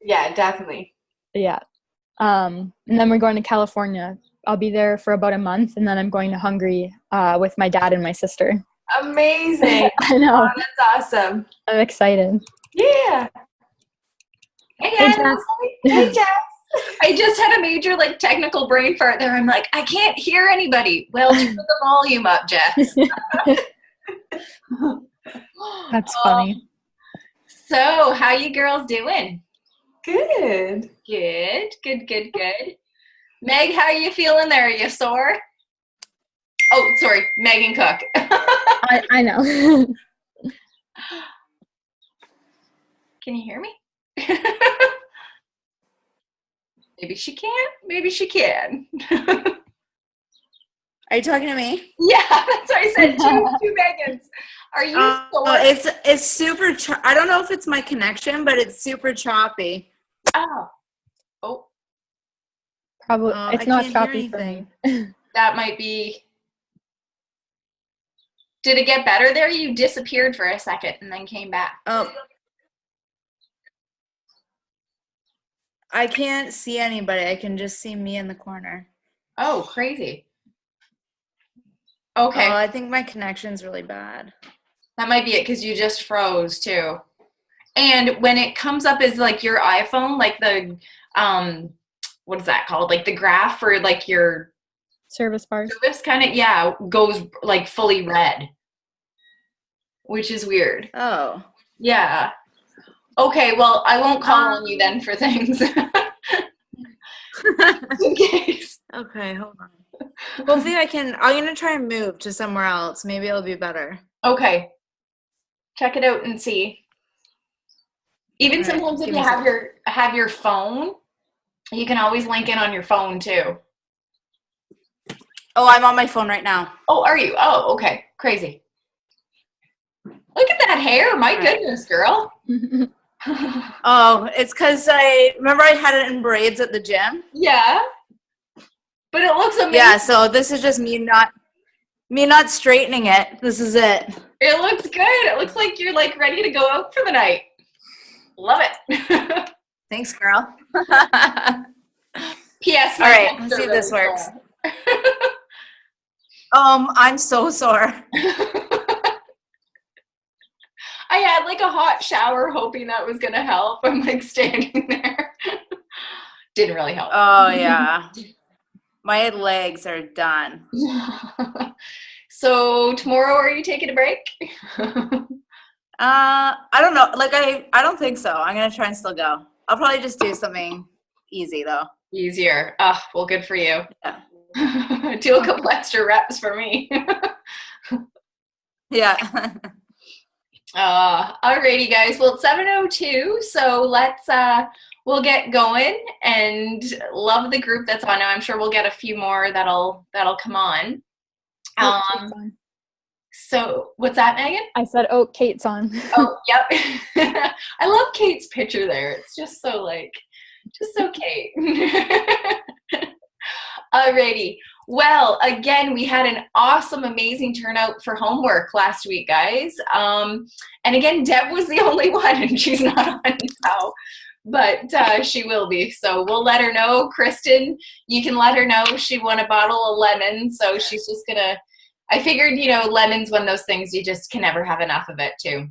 Yeah, definitely. Yeah. And then we're going to California. I'll be there for about a month, and then I'm going to Hungary with my dad and my sister. Amazing. I Oh, know. that's awesome. I'm excited. Yeah. Hey Hey, guys. Hey Jess. Jess. I just had a major like technical brain fart there. I'm like, I can't hear anybody. Well, turn the volume up, Jess. That's funny. So, how you girls doing? Good. Good. Meg, how are you feeling there? Are you sore? Oh, sorry, Megan Cook. I know. Can you hear me? Maybe she can't. Maybe she can. Are you talking to me? Yeah, that's what I said. Two Megans. Are you sore? It's super. I don't know if it's my connection, but it's super choppy. Oh. Probably it's not choppy for me. That might be. Did it get better there? You disappeared for a second and then came back. I can't see anybody. I can just see me in the corner. Oh, crazy. Okay. I think my connection's really bad. That might be it because you just froze too. And when it comes up as like your iPhone, like the what is that called? Like the graph for like your service bars. Service kind of goes like fully red, which is weird. Oh. Yeah. Okay, well, I won't call on you then for things. In case. Okay, hold on. Hopefully I'm gonna try and move to somewhere else. Maybe it'll be better. Okay. Check it out and see. Even sometimes if you have your phone, you can always link in on your phone too. Oh, I'm on my phone right now. Oh, are you? Oh, okay. Crazy. Look at that hair. My goodness, girl. Oh, it's because I had it in braids at the gym. Yeah. But it looks amazing. Yeah, so this is just me not straightening it. This is it. It looks good. It looks like you're like ready to go out for the night. Love it. Thanks, girl. P.S. All right, let's see if this works. I'm so sore. I had like a hot shower hoping that was gonna help. I'm like standing there. Didn't really help. Oh yeah. My legs are done. So tomorrow are you taking a break? I don't know. Like I don't think so. I'm gonna try and still go. I'll probably just do something easy though. Easier. Well, good for you. Yeah. Do a couple extra reps for me. Yeah. Alrighty, guys. Well, it's 7:02, so let's we'll get going. And love the group that's on now. I'm sure we'll get a few more that'll come on. Kate's on. So what's that, Megan? I said, Kate's on. Oh, yep. I love Kate's picture there. It's just so Kate. Alrighty. Well, again, we had an awesome, amazing turnout for homework last week, guys. And again, Deb was the only one, and she's not on now, but she will be. So we'll let her know. Kristen, you can let her know she won a bottle of lemon, so she's just gonna. I figured, lemon's one of those things you just can never have enough of it too.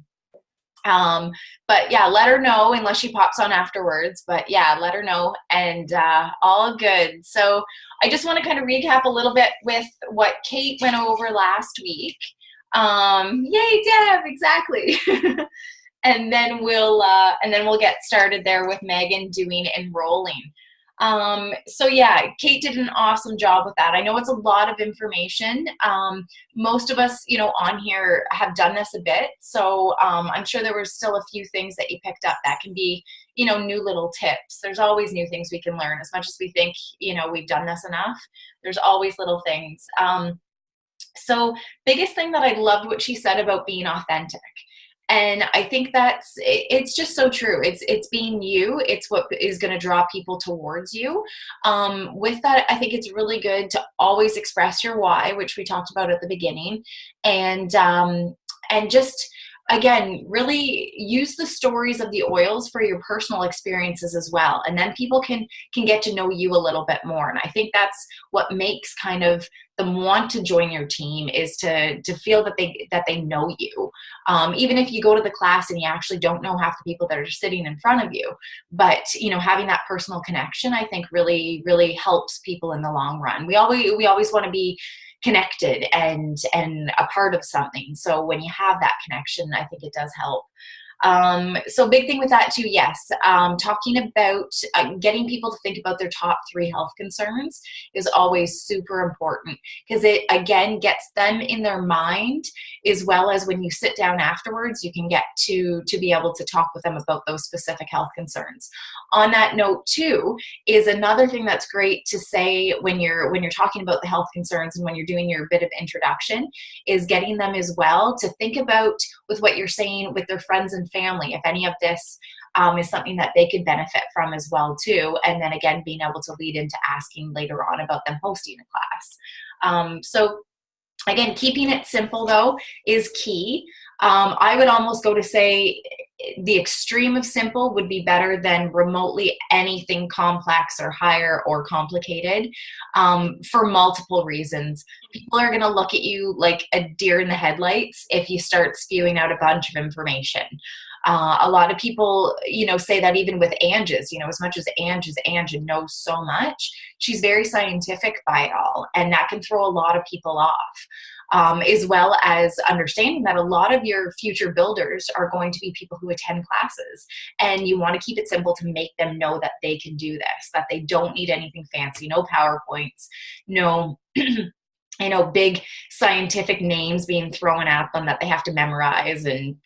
But yeah, let her know unless she pops on afterwards. But yeah, let her know, and all good. So I just want to kind of recap a little bit with what Kate went over last week. Yay, Deb! Exactly. and then we'll get started there with Megan doing enrolling. So yeah, Kate did an awesome job with that. I know it's a lot of information. Most of us, on here have done this a bit. So, I'm sure there were still a few things that you picked up that can be, new little tips. There's always new things we can learn as much as we think, we've done this enough. There's always little things. So biggest thing that I loved what she said about being authentic. And I think it's just so true. It's being you. It's what is going to draw people towards you. With that, I think it's really good to always express your why, which we talked about at the beginning, and just again, really use the stories of the oils for your personal experiences as well. And then people can get to know you a little bit more. And I think that's what makes kind of them want to join your team, is to feel that they know you. Even if you go to the class and you actually don't know half the people that are sitting in front of you, but having that personal connection, I think really, really helps people in the long run. We always want to be connected and a part of something. So when you have that connection, I think it does help. So big thing with that too, yes. Talking about getting people to think about their top 3 health concerns is always super important, because it again gets them in their mind, as well as when you sit down afterwards, you can get to be able to talk with them about those specific health concerns. On that note too, is another thing that's great to say when you're talking about the health concerns and when you're doing your bit of introduction, is getting them as well to think about, with what you're saying, with their friends and family, if any of this is something that they could benefit from as well too. And then again, being able to lead into asking later on about them hosting a class. So again, keeping it simple though is key. I would almost go to say the extreme of simple would be better than remotely anything complex or higher or complicated, for multiple reasons. People are going to look at you like a deer in the headlights if you start spewing out a bunch of information. A lot of people, say that even with Anges, as much as Ange knows so much, she's very scientific by it all. And that can throw a lot of people off, as well as understanding that a lot of your future builders are going to be people who attend classes. And you want to keep it simple to make them know that they can do this, that they don't need anything fancy, no PowerPoints, no big scientific names being thrown at them that they have to memorize, and,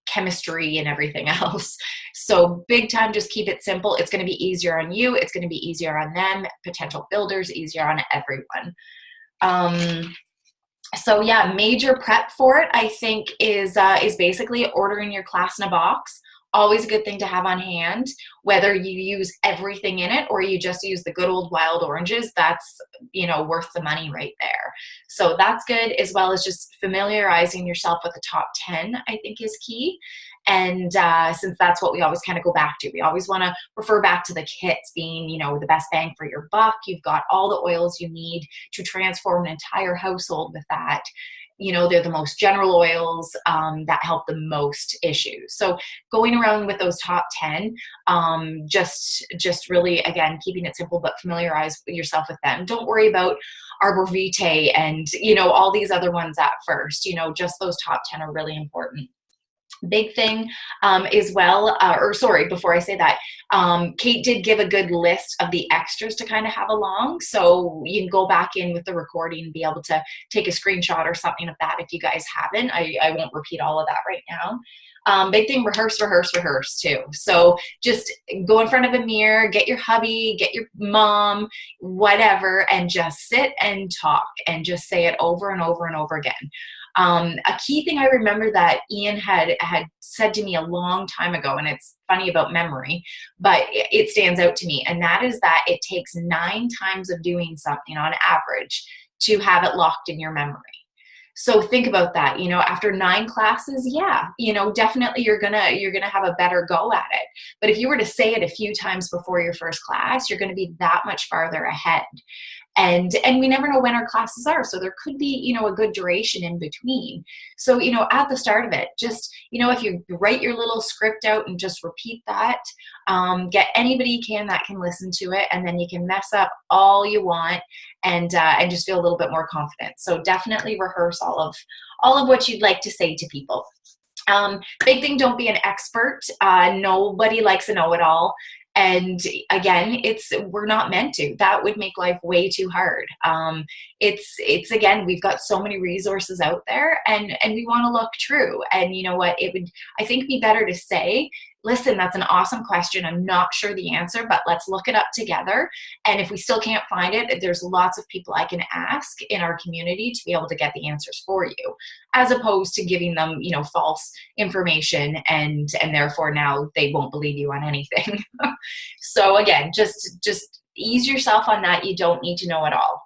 chemistry and everything else. So big time, just keep it simple. It's going to be easier on you. It's going to be easier on them, potential builders, easier on everyone. So yeah, major prep for it, I think, is basically ordering your class in a box. Always a good thing to have on hand, whether you use everything in it or you just use the good old wild oranges. That's, worth the money right there. So that's good, as well as just familiarizing yourself with the top 10, I think, is key. And since that's what we always kind of go back to, we always want to refer back to the kits being, the best bang for your buck. You've got all the oils you need to transform an entire household with that. They're the most general oils that help the most issues. So going around with those top 10, just really, again, keeping it simple, but familiarize yourself with them. Don't worry about Arbor Vitae and, all these other ones at first. Just those top 10 are really important. Big thing as well, before I say that, Kate did give a good list of the extras to kind of have along, so you can go back in with the recording and be able to take a screenshot or something of that if you guys haven't. I won't repeat all of that right now. Big thing, rehearse too. So just go in front of a mirror, get your hubby, get your mom, whatever, and just sit and talk and just say it over and over and over again. A key thing I remember that Ian had said to me a long time ago, and it's funny about memory, but it stands out to me, and that is that it takes 9 times of doing something on average to have it locked in your memory. So think about that, after 9 classes, definitely you're gonna have a better go at it. But if you were to say it a few times before your first class, you're gonna be that much farther ahead. And we never know when our classes are. So there could be, a good duration in between. So, at the start of it, just, if you write your little script out and just repeat that, get anybody you can that can listen to it, and then you can mess up all you want and just feel a little bit more confident. So definitely rehearse all of what you'd like to say to people. Big thing, don't be an expert. Nobody likes a know-it-all. And again, we're not meant to. That would make life way too hard. It's again, we've got so many resources out there, and we want to look true. And you know what? It would, I think, be better to say, listen, that's an awesome question. I'm not sure the answer, but let's look it up together. And if we still can't find it, there's lots of people I can ask in our community to be able to get the answers for you, as opposed to giving them, false information and therefore now they won't believe you on anything. So again, just ease yourself on that. You don't need to know it all.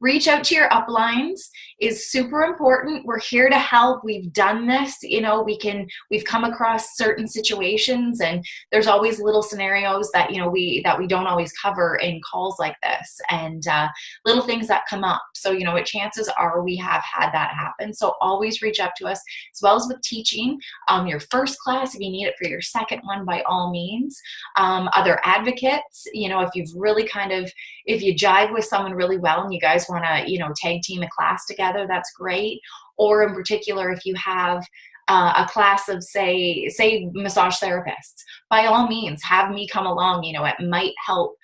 Reach out to your uplines. is super important. We're here to help. We've done this, you know, we've come across certain situations, and there's always little scenarios that, you know, we don't always cover in calls like this, and little things that come up. So, you know, chances are we have had that happen. So always reach out to us, as well as with teaching your first class. If you need it for your second one, by all means. Other advocates, you know, if you jive with someone really well and you guys want to, you know, tag team a class together, that's great. Or in particular, if you have a class of say massage therapists, by all means, have me come along. You know, it might help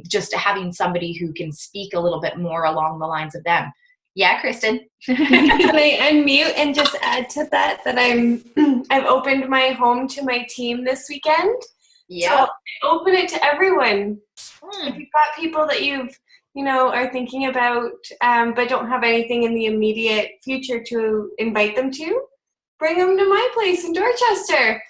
just having somebody who can speak a little bit more along the lines of them. Yeah, Kristen. Can I unmute and just add to that I've opened my home to my team this weekend. Yeah. So open it to everyone. If you've got people that you know, are thinking about, but don't have anything in the immediate future to invite them to, bring them to my place in Dorchester.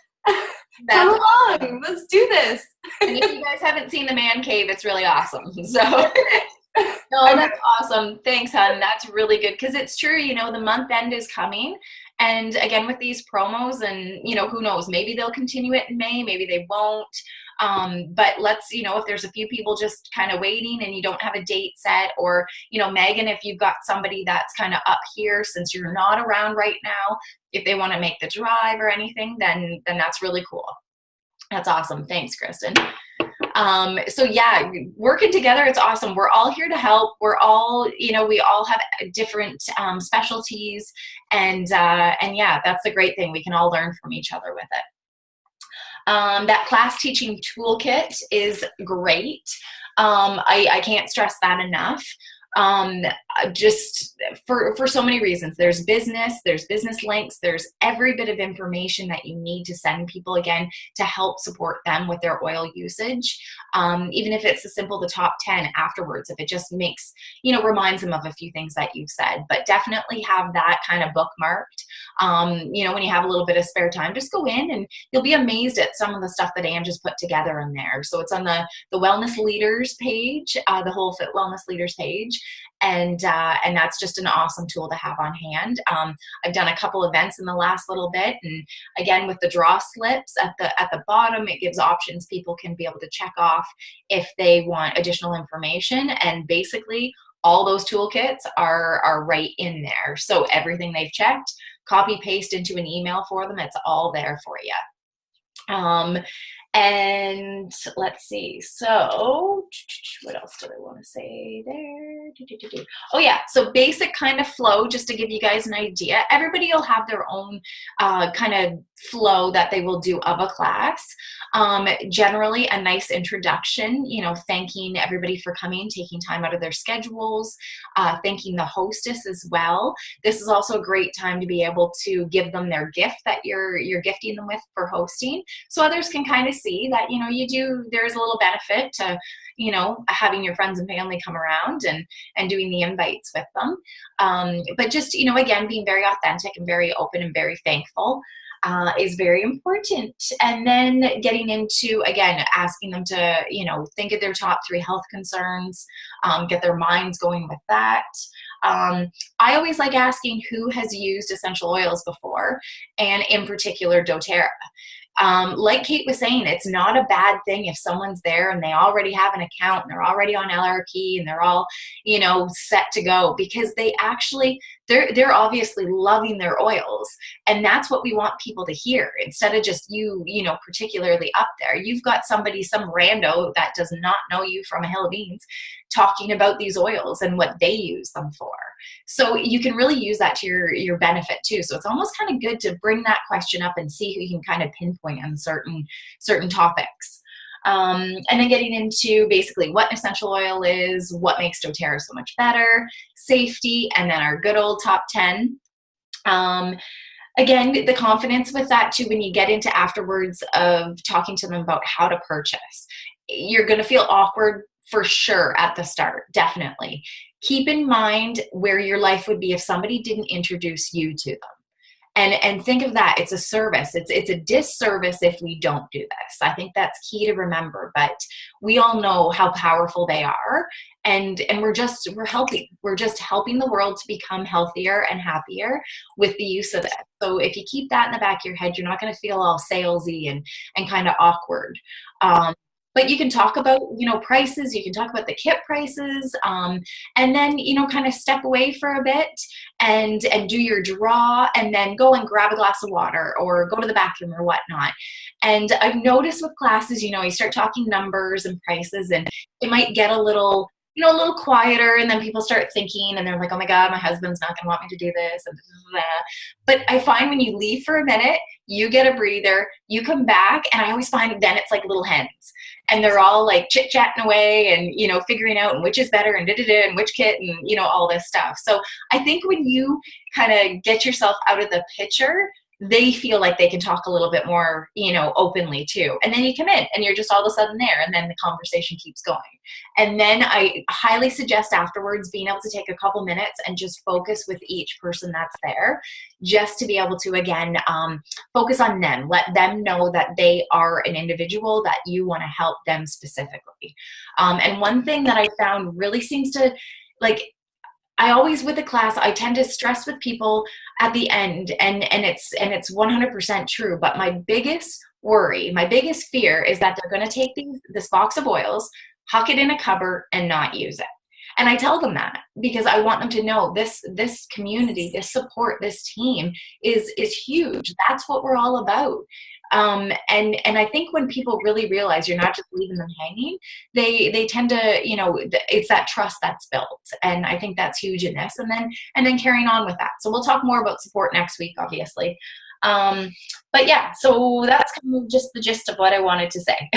Come along. Let's do this. And if you guys haven't seen the man cave, it's really awesome. So. No, that's awesome. Thanks, hon. That's really good, because it's true, you know, the month end is coming. And again, with these promos, and, you know, who knows, maybe they'll continue it in May, maybe they won't. But let's, you know, if there's a few people just kind of waiting and you don't have a date set, or, you know, Megan, if you've got somebody that's kind of up here since you're not around right now, if they want to make the drive or anything, then that's really cool. That's awesome. Thanks, Kristen. So yeah, working together, it's awesome. We're all here to help. We're all, you know, we all have different specialties, and yeah, that's the great thing. We can all learn from each other with it. That class teaching toolkit is great. I can't stress that enough. Just for so many reasons. There's business links, there's every bit of information that you need to send people, again, to help support them with their oil usage. Even if it's the simple, the top 10 afterwards, if it just makes, you know, reminds them of a few things that you've said, but definitely have that kind of bookmarked. You know, when you have a little bit of spare time, just go in and you'll be amazed at some of the stuff that Anne just put together in there. So it's on the Wellness Leaders page, the Whole Fit Wellness Leaders page. And that's just an awesome tool to have on hand. I've done a couple events in the last little bit, and again, with the draw slips at the bottom, it gives options people can be able to check off if they want additional information. And basically, all those toolkits are right in there. So everything they've checked, copy paste into an email for them. It's all there for you. And let's see. So what else did I want to say there? Oh yeah. So basic kind of flow, just to give you guys an idea. Everybody will have their own kind of flow that they will do of a class. Generally a nice introduction, you know, thanking everybody for coming, taking time out of their schedules, thanking the hostess as well. This is also a great time to be able to give them their gift that you're gifting them with for hosting. So others can kind of see that, you know, there's a little benefit to, you know, having your friends and family come around and doing the invites with them. But just, you know, again, being very authentic and very open and very thankful is very important. And then getting into, again, asking them to, you know, think of their top 3 health concerns, get their minds going with that. I always like asking who has used essential oils before, and in particular doTERRA. Like Kate was saying, it's not a bad thing if someone's there and they already have an account and they're already on LRP and they're all, you know, set to go, because they actually, they're obviously loving their oils. And that's what we want people to hear, instead of just you know, particularly up there. You've got somebody, some rando that does not know you from a hill of beans, talking about these oils and what they use them for. So you can really use that to your benefit too. So it's almost kind of good to bring that question up and see who you can kind of pinpoint on certain topics. And then getting into basically what an essential oil is, what makes doTERRA so much better, safety, and then our good old top 10. Again, the confidence with that too, when you get into afterwards of talking to them about how to purchase. You're going to feel awkward for sure at the start, definitely. Keep in mind where your life would be if somebody didn't introduce you to them. And think of that. It's a service. It's a disservice if we don't do this. I think that's key to remember, but we all know how powerful they are. And we're helping. We're just helping the world to become healthier and happier with the use of it. So if you keep that in the back of your head, you're not going to feel all salesy and kind of awkward. But you can talk about, prices. You can talk about the kit prices, and then, kind of step away for a bit and do your draw, and then go and grab a glass of water or go to the bathroom or whatnot. And I've noticed with classes, you start talking numbers and prices, and it might get a little quieter, and then people start thinking, and they're like, oh my God, my husband's not going to want me to do this. And blah, blah. But I find when you leave for a minute, you get a breather, you come back, and I always find then it's like little hens. And they're all like chit-chatting away and, figuring out which is better and da-da-da and which kit and, all this stuff. So I think when you kind of get yourself out of the picture, they feel like they can talk a little bit more, openly too. And then you come in and you're just all of a sudden there, and then the conversation keeps going. And then I highly suggest afterwards being able to take a couple minutes and just focus with each person that's there, just to be able to, again, focus on them. Let them know that they are an individual, that you want to help them specifically. And one thing that I found really seems to, I always, with the class, I tend to stress with people at the end, and it's 100% true. But my biggest worry, my biggest fear is that they're going to take this box of oils, huck it in a cupboard, and not use it. And I tell them that because I want them to know this community, this support, this team is huge. That's what we're all about. And I think when people really realize you're not just leaving them hanging, they tend to, it's that trust that's built. And I think that's huge in this. And then carrying on with that. So we'll talk more about support next week, obviously. But yeah, so that's kind of just the gist of what I wanted to say.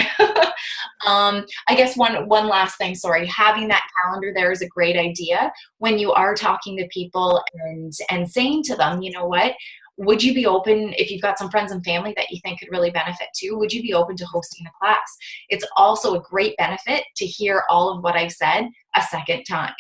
I guess one last thing, having that calendar there is a great idea when you are talking to people and saying to them, you know what, would you be open, if you've got some friends and family that you think could really benefit too, would you be open to hosting a class? It's also a great benefit to hear all of what I've said a second time.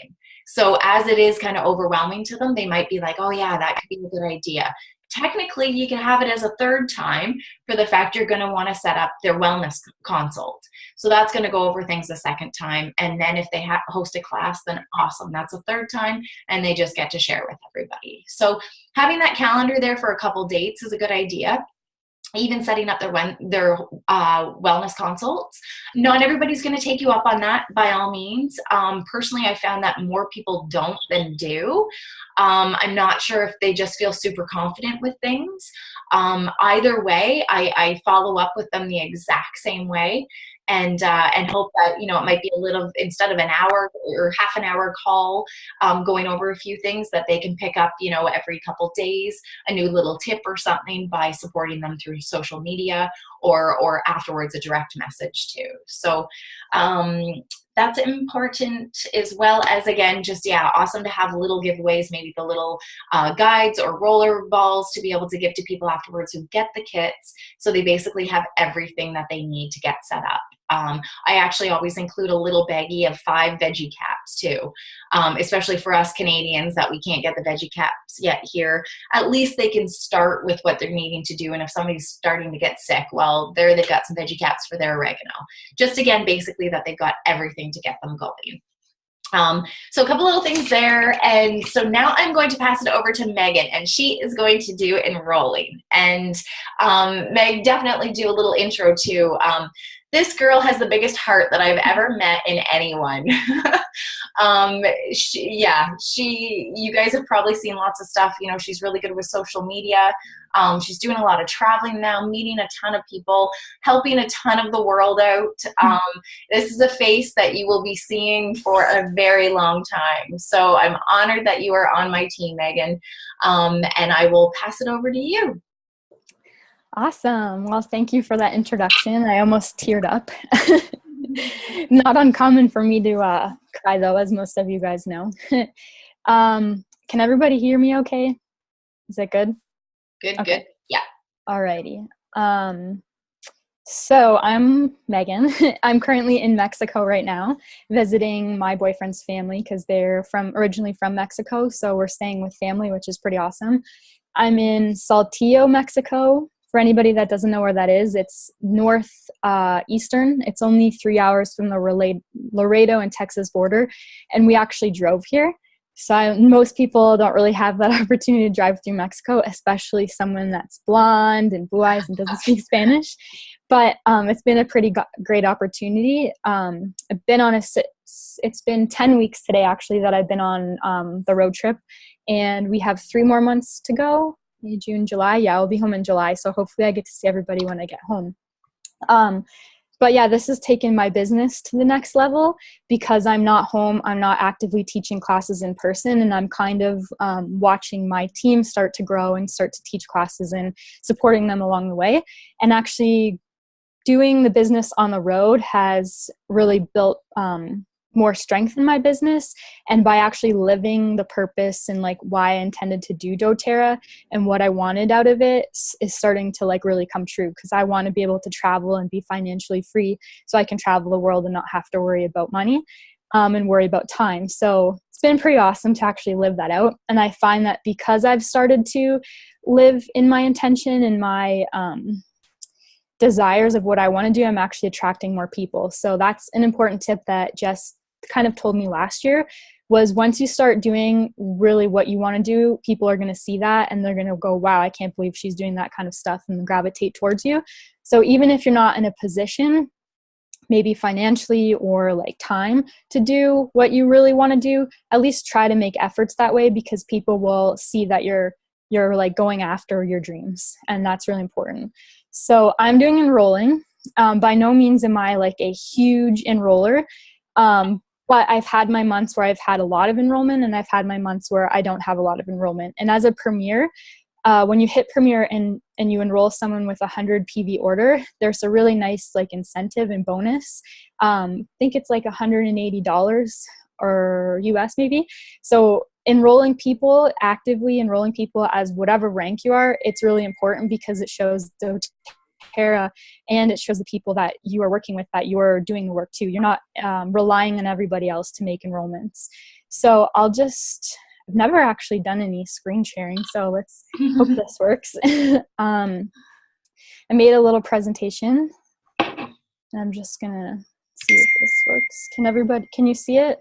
So as it is kind of overwhelming to them, they might be like, oh yeah, that could be a good idea. Technically, you can have it as a third time for the fact you're going to want to set up their wellness consult. So that's going to go over things a second time. And then if they host a class, then awesome. That's a third time, and they just get to share with everybody. So having that calendar there for a couple dates is a good idea. Even setting up their wellness consults. Not everybody's going to take you up on that by all means. Personally, I found that more people don't than do. I'm not sure if they just feel super confident with things. Either way, I follow up with them the exact same way. And hope that, it might be a little, instead of an hour or half an hour call, going over a few things, that they can pick up, every couple days, a new little tip or something by supporting them through social media or afterwards a direct message too. So, that's important, as well as, again, just, awesome to have little giveaways, maybe the little guides or roller balls to be able to give to people afterwards who get the kits. So they basically have everything that they need to get set up. I actually always include a little baggie of 5 veggie caps too, especially for us Canadians that we can't get the veggie caps yet here. At least they can start with what they're needing to do. And if somebody's starting to get sick, well, they've got some veggie caps for their oregano. Just, again, basically that they've got everything to get them going. So a couple little things there. And so now I'm going to pass it over to Megan, and she is going to do enrolling. And Meg, definitely do a little intro too. This girl has the biggest heart that I've ever met in anyone. You guys have probably seen lots of stuff. She's really good with social media. She's doing a lot of traveling now, meeting a ton of people, helping a ton of the world out. This is a face that you will be seeing for a very long time. So I'm honored that you are on my team, Megan. And I will pass it over to you. Awesome. Well, thank you for that introduction. I almost teared up. Not uncommon for me to cry, though, as most of you guys know. Can everybody hear me okay? Is that good? Good, okay. Good. Yeah. Alrighty. So I'm Megan. I'm currently in Mexico right now, visiting my boyfriend's family because they're originally from Mexico. So we're staying with family, which is pretty awesome. I'm in Saltillo, Mexico. For anybody that doesn't know where that is, it's north eastern. It's only 3 hours from the Laredo and Texas border, and we actually drove here. So most people don't really have that opportunity to drive through Mexico, especially someone that's blonde and blue eyes and doesn't speak Spanish. But it's been a pretty great opportunity. I've been on it's been 10 weeks today, actually, that I've been on the road trip. And we have 3 more months to go. May, June, July. Yeah, I'll be home in July. So hopefully I get to see everybody when I get home. But yeah, this has taken my business to the next level because I'm not home. I'm not actively teaching classes in person, and I'm kind of watching my team start to grow and start to teach classes and supporting them along the way. And actually doing the business on the road has really built more strength in my business. And by actually living the purpose and like why I intended to do doTERRA and what I wanted out of it is starting to like really come true, because I want to be able to travel and be financially free so I can travel the world and not have to worry about money and worry about time. So it's been pretty awesome to actually live that out. And I find that because I've started to live in my intention and my desires of what I want to do, I'm actually attracting more people. So that's an important tip that Jess kind of told me last year, was once you start doing really what you want to do, people are going to see that and they're going to go, wow, I can't believe she's doing that kind of stuff, and gravitate towards you. So even if you're not in a position, maybe financially or like time, to do what you really want to do, at least try to make efforts that way, because people will see that you're like going after your dreams, and that's really important. So I'm doing enrolling. By no means am I like a huge enroller, but I've had my months where I've had a lot of enrollment, and I've had my months where I don't have a lot of enrollment. And as a premier, when you hit premier and you enroll someone with 100 PV order, there's a really nice like incentive and bonus. I think it's like $180 or US maybe. So actively enrolling people as whatever rank you are, it's really important, because it shows doTERRA and it shows the people that you are working with that you're doing the work too. You're not relying on everybody else to make enrollments. So I've never actually done any screen sharing, so let's hope this works. I made a little presentation, and I'm just gonna see if this works. Can you see it?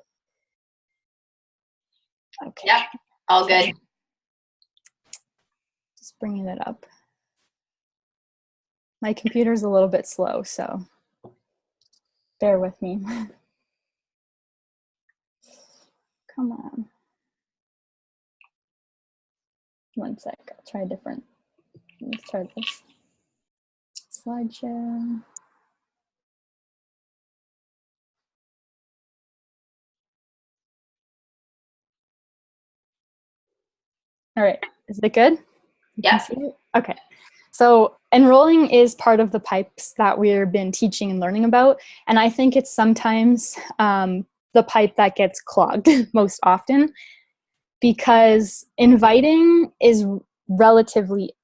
Okay. Yep, all good. Just bringing it up. My computer's a little bit slow, so bear with me. Come on. One sec, I'll try different. Let's try this. Slideshare. All right, is it good? Yeah. Okay. So enrolling is part of the pipes that we've been teaching and learning about. And I think it's sometimes the pipe that gets clogged most often, because preparing is relatively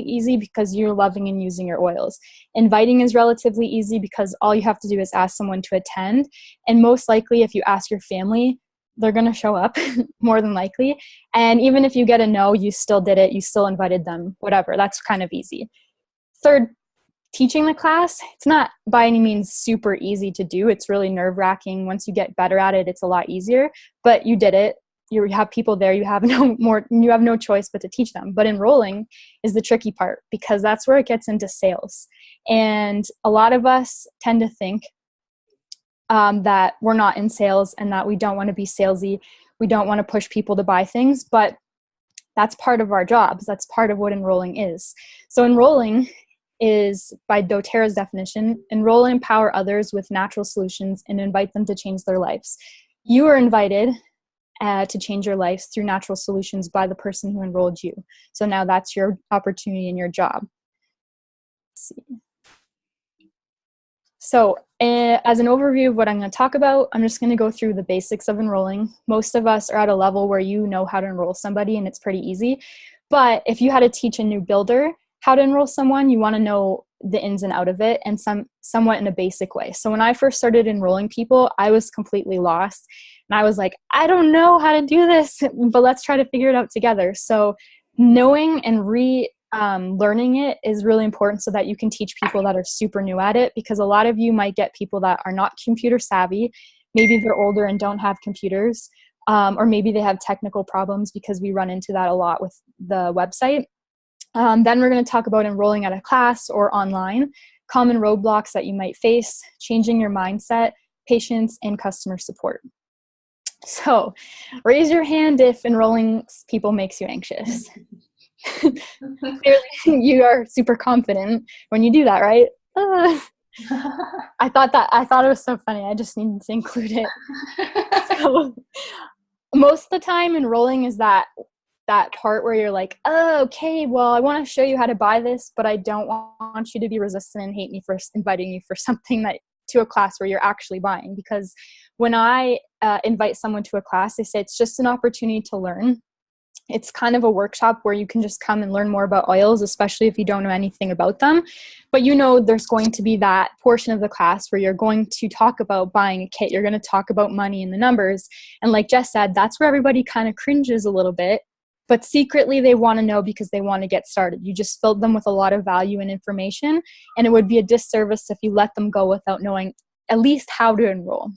easy because you're loving and using your oils. Inviting is relatively easy because all you have to do is ask someone to attend. And most likely, if you ask your family, they're going to show up more than likely. And even if you get a no, you still did it. You still invited them, whatever. That's kind of easy. Third, teaching the class, it's not by any means super easy to do. It's really nerve-wracking. Once you get better at it, it's a lot easier, but you did it. You have people there. You have no choice but to teach them. But enrolling is the tricky part, because that's where it gets into sales. And a lot of us tend to think that we're not in sales and that we don't want to be salesy. We don't want to push people to buy things, but that's part of our jobs. That's part of what enrolling is. So enrolling is, by doTERRA's definition, enroll and empower others with natural solutions and invite them to change their lives. You are invited to change your lives through natural solutions by the person who enrolled you. So now that's your opportunity and your job. Let's see. So as an overview of what I'm going to talk about, I'm just going to go through the basics of enrolling. Most of us are at a level where you know how to enroll somebody and it's pretty easy. But if you had to teach a new builder how to enroll someone, you want to know the ins and out of it, and somewhat in a basic way. So when I first started enrolling people, I was completely lost. And I was like, I don't know how to do this, but let's try to figure it out together. So knowing and learning it is really important so that you can teach people that are super new at it, because a lot of you might get people that are not computer savvy. Maybe they're older and don't have computers, or maybe they have technical problems, because we run into that a lot with the website. Then we're going to talk about enrolling at a class or online, common roadblocks that you might face, changing your mindset, patience, and customer support. So raise your hand if enrolling people makes you anxious. Clearly, you are super confident when you do that, right? I thought it was so funny. I just needed to include it. So most of the time, enrolling is that part where you're like, oh, okay, well, I want to show you how to buy this, but I don't want you to be resistant and hate me for inviting you for something to a class where you're actually buying. Because when I invite someone to a class, they say it's just an opportunity to learn. It's kind of a workshop where you can just come and learn more about oils, especially if you don't know anything about them. But there's going to be that portion of the class where you're going to talk about buying a kit. You're going to talk about money and the numbers. And like Jess said, that's where everybody kind of cringes a little bit. But secretly, they want to know because they want to get started. You just filled them with a lot of value and information. And it would be a disservice if you let them go without knowing at least how to enroll.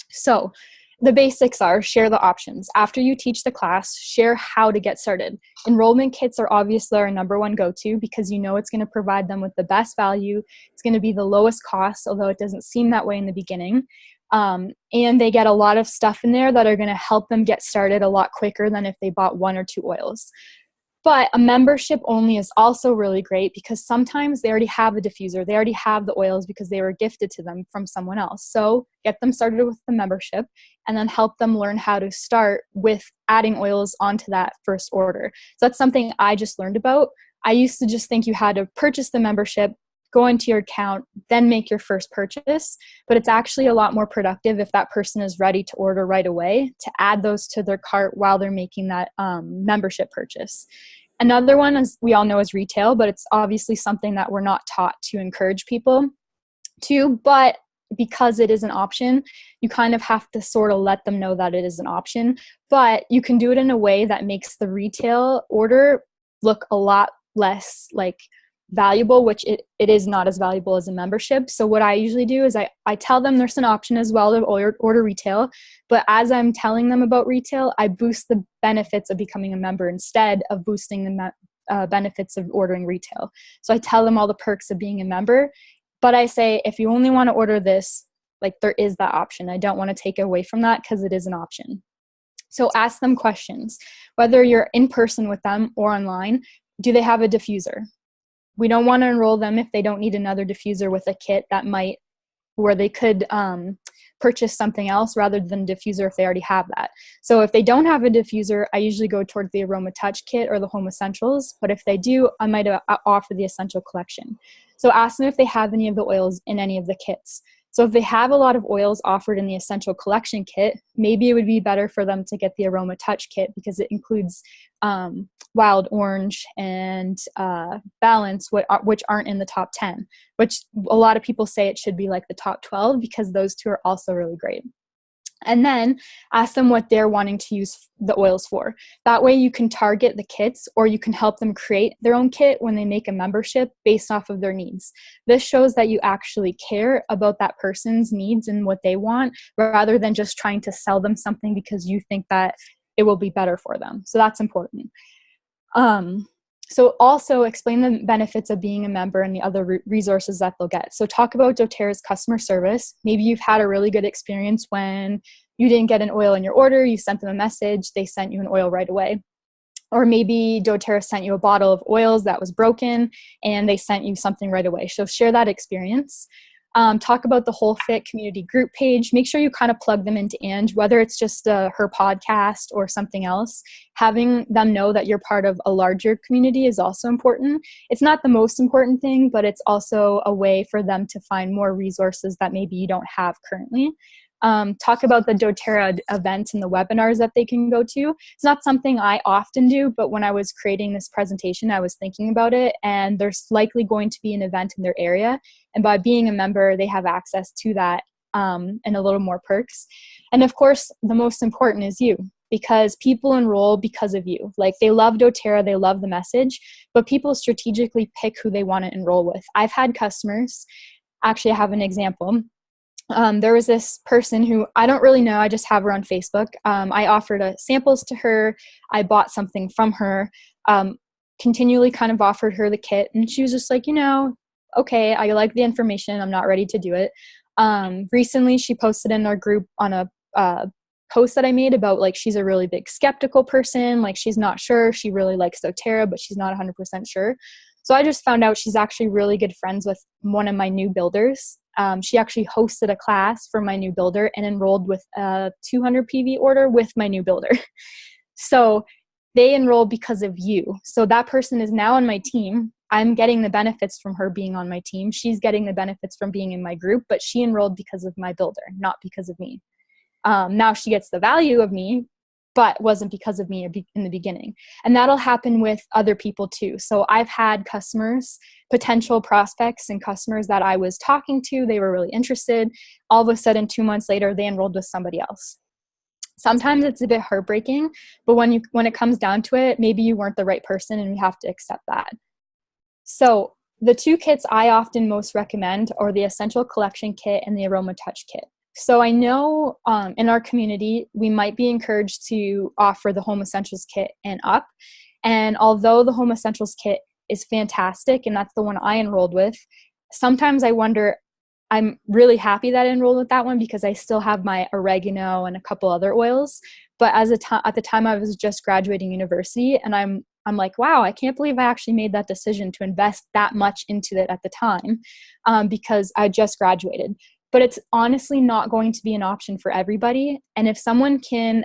So the basics are: share the options. After you teach the class, share how to get started. Enrollment kits are obviously our number one go-to, because it's going to provide them with the best value. It's going to be the lowest cost, although it doesn't seem that way in the beginning. And they get a lot of stuff in there that are going to help them get started a lot quicker than if they bought 1 or 2 oils. But a membership only is also really great, because sometimes they already have a diffuser. They already have the oils because they were gifted to them from someone else. So get them started with the membership and then help them learn how to start with adding oils onto that first order. So that's something I just learned about. I used to just think you had to purchase the membership, go into your account, then make your first purchase. But it's actually a lot more productive if that person is ready to order right away, to add those to their cart while they're making that membership purchase. Another one, as we all know, is retail, but it's obviously something that we're not taught to encourage people to. But because it is an option, you kind of have to sort of let them know that it is an option. But you can do it in a way that makes the retail order look a lot less like valuable, which it is not as valuable as a membership. So what I usually do is I tell them there's an option as well to order retail, but as I'm telling them about retail, I boost the benefits of becoming a member instead of boosting the benefits of ordering retail. So I tell them all the perks of being a member, but I say, if you only want to order this, like, there is that option. I don't want to take away from that because it is an option. So ask them questions, whether you're in person with them or online. Do they have a diffuser? We don't want to enroll them if they don't need another diffuser with a kit where they could purchase something else rather than diffuser if they already have that. So if they don't have a diffuser, I usually go towards the Aroma Touch kit or the Home Essentials. But if they do, I might offer the Essential Collection. So ask them if they have any of the oils in any of the kits. So if they have a lot of oils offered in the Essential Collection kit, maybe it would be better for them to get the Aroma Touch kit, because it includes Wild Orange and Balance, which aren't in the top 10, which a lot of people say it should be like the top 12, because those two are also really great. And then ask them what they're wanting to use the oils for. That way you can target the kits, or you can help them create their own kit when they make a membership based off of their needs. This shows that you actually care about that person's needs and what they want, rather than just trying to sell them something because you think that it will be better for them. So that's important. So also explain the benefits of being a member and the other resources that they'll get. So talk about doTERRA's customer service. Maybe you've had a really good experience when you didn't get an oil in your order, you sent them a message, they sent you an oil right away. Or maybe doTERRA sent you a bottle of oils that was broken and they sent you something right away. So share that experience. Talk about the Whole Fit community group page. Make sure you kind of plug them into Ange, whether it's just her podcast or something else. Having them know that you're part of a larger community is also important. It's not the most important thing, but it's also a way for them to find more resources that maybe you don't have currently. Talk about the doTERRA events and the webinars that they can go to. It's not something I often do, but when I was creating this presentation, I was thinking about it, and there's likely going to be an event in their area. And by being a member, they have access to that and a little more perks. And of course, the most important is you, because people enroll because of you. Like, they love doTERRA, they love the message, but people strategically pick who they want to enroll with. I've had customers, actually I have an example. There was this person who I don't really know. I just have her on Facebook. I offered samples to her. I bought something from her, continually kind of offered her the kit. And she was just like, okay, I like the information. I'm not ready to do it. Recently, she posted in our group on a post that I made about, like, she's a really big skeptical person. Like, she's not sure. She really likes doTERRA, but she's not 100% sure. So I just found out she's actually really good friends with one of my new builders. She actually hosted a class for my new builder and enrolled with a 200 PV order with my new builder. So they enrolled because of you. So that person is now on my team. I'm getting the benefits from her being on my team. She's getting the benefits from being in my group, but she enrolled because of my builder, not because of me. Now she gets the value of me, but wasn't because of me in the beginning. And that'll happen with other people too. So I've had customers, potential prospects and customers that I was talking to, they were really interested. All of a sudden, 2 months later, they enrolled with somebody else. Sometimes it's a bit heartbreaking, but when it comes down to it, maybe you weren't the right person and we have to accept that. So the two kits I often most recommend are the Essential Collection Kit and the Aroma Touch Kit. So I know in our community, we might be encouraged to offer the Home Essentials Kit and up. And although the Home Essentials Kit is fantastic, and that's the one I enrolled with, sometimes I wonder, I'm really happy that I enrolled with that one because I still have my oregano and a couple other oils. But at the time I was just graduating university, and I'm like, wow, I can't believe I actually made that decision to invest that much into it at the time because I just graduated. But it's honestly not going to be an option for everybody. And if someone can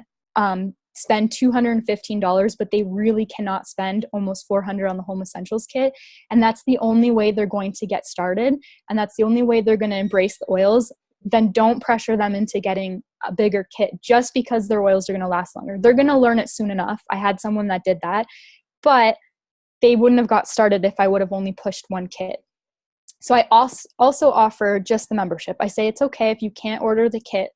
spend $215, but they really cannot spend almost $400 on the Home Essentials Kit, and that's the only way they're going to get started, and that's the only way they're going to embrace the oils, then don't pressure them into getting a bigger kit just because their oils are going to last longer. They're going to learn it soon enough. I had someone that did that, but they wouldn't have got started if I would have only pushed one kit. So I also offer just the membership. I say it's okay if you can't order the kit.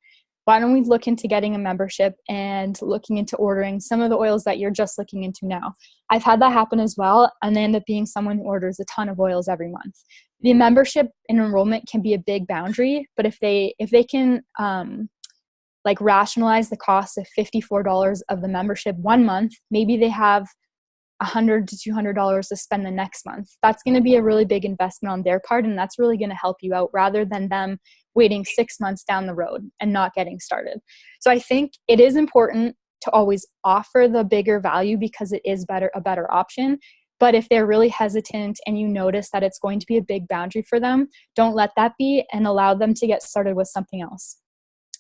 Why don't we look into getting a membership and looking into ordering some of the oils that you're just looking into now? I've had that happen as well, and they end up being someone who orders a ton of oils every month. The membership and enrollment can be a big boundary, but if they can like rationalize the cost of $54 of the membership 1 month, maybe they have $100 to $200 to spend the next month. That's going to be a really big investment on their part, and that's really going to help you out rather than them waiting 6 months down the road and not getting started. So I think it is important to always offer the bigger value because it is a better option. But if they're really hesitant and you notice that it's going to be a big boundary for them, don't let that be and allow them to get started with something else.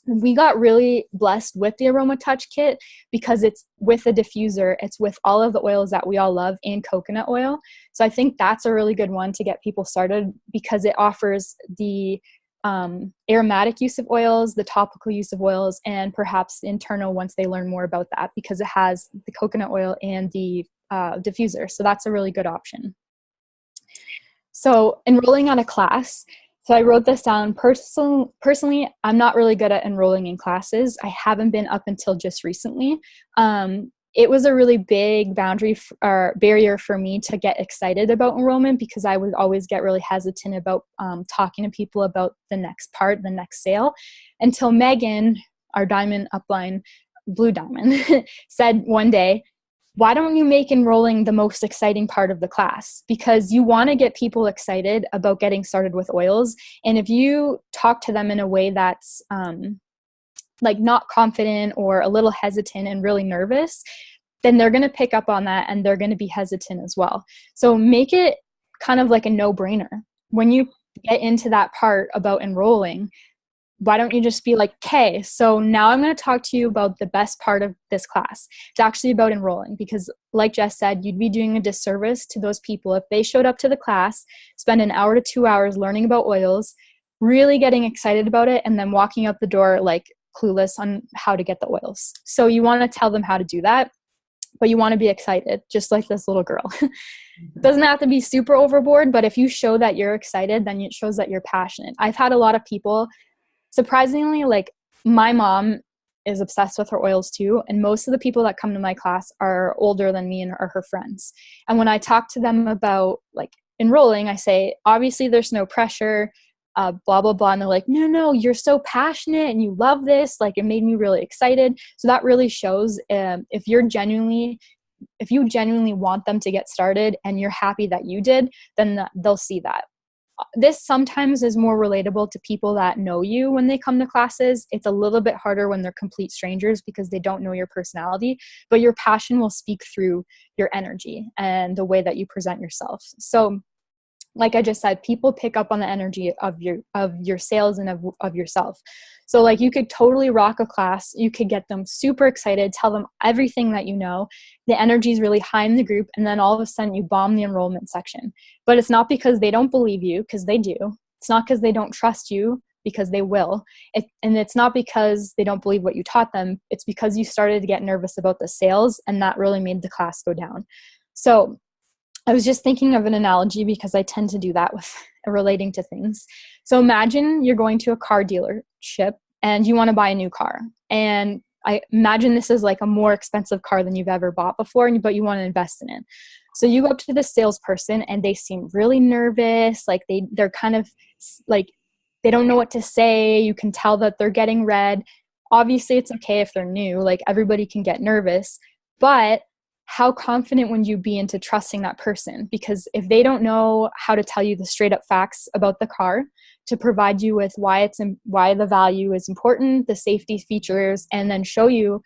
We got really blessed with the Aroma Touch Kit because it's with a diffuser. It's with all of the oils that we all love and coconut oil. So I think that's a really good one to get people started because it offers the aromatic use of oils, the topical use of oils, and perhaps the internal once they learn more about that because it has the coconut oil and the diffuser. So that's a really good option. So enrolling on a class. So I wrote this down. Personally, I'm not really good at enrolling in classes. I haven't been up until just recently. It was a really big barrier for me to get excited about enrollment because I would always get really hesitant about talking to people about the next sale, until Megan, our diamond upline, Blue Diamond, said one day, why don't you make enrolling the most exciting part of the class? Because you want to get people excited about getting started with oils. And if you talk to them in a way that's like not confident or a little hesitant and really nervous, then they're going to pick up on that and they're going to be hesitant as well. So make it kind of like a no-brainer. When you get into that part about enrolling, why don't you just be like, okay, so now I'm going to talk to you about the best part of this class. It's actually about enrolling because like Jess said, you'd be doing a disservice to those people if they showed up to the class, spend an hour to 2 hours learning about oils, really getting excited about it, and then walking out the door like clueless on how to get the oils. So you want to tell them how to do that, but you want to be excited, just like this little girl. It doesn't have to be super overboard, but if you show that you're excited, then it shows that you're passionate. I've had a lot of people surprisingly, like my mom is obsessed with her oils too. And most of the people that come to my class are older than me and are her friends. And when I talk to them about like enrolling, I say, obviously there's no pressure, blah, blah, blah. And they're like, no, you're so passionate and you love this. Like, it made me really excited. So that really shows if you genuinely want them to get started and you're happy that you did, then they'll see that. This sometimes is more relatable to people that know you when they come to classes. It's a little bit harder when they're complete strangers because they don't know your personality, but your passion will speak through your energy and the way that you present yourself. So like I just said, people pick up on the energy of your sales and of yourself. So like you could totally rock a class. You could get them super excited, tell them everything that you know. The energy is really high in the group. And then all of a sudden you bomb the enrollment section. But it's not because they don't believe you, because they do. It's not because they don't trust you, because they will. And it's not because they don't believe what you taught them. It's because you started to get nervous about the sales, and that really made the class go down. So I was just thinking of an analogy because I tend to do that with relating to things. So imagine you're going to a car dealership and you want to buy a new car. And I imagine this is like a more expensive car than you've ever bought before, but you want to invest in it. So you go up to the salesperson and they seem really nervous. Like they're kind of like, they don't know what to say. You can tell that they're getting red. Obviously it's okay if they're new, like everybody can get nervous, but how confident would you be into trusting that person? Because if they don't know how to tell you the straight up facts about the car, to provide you with why the value is important, the safety features, and then show you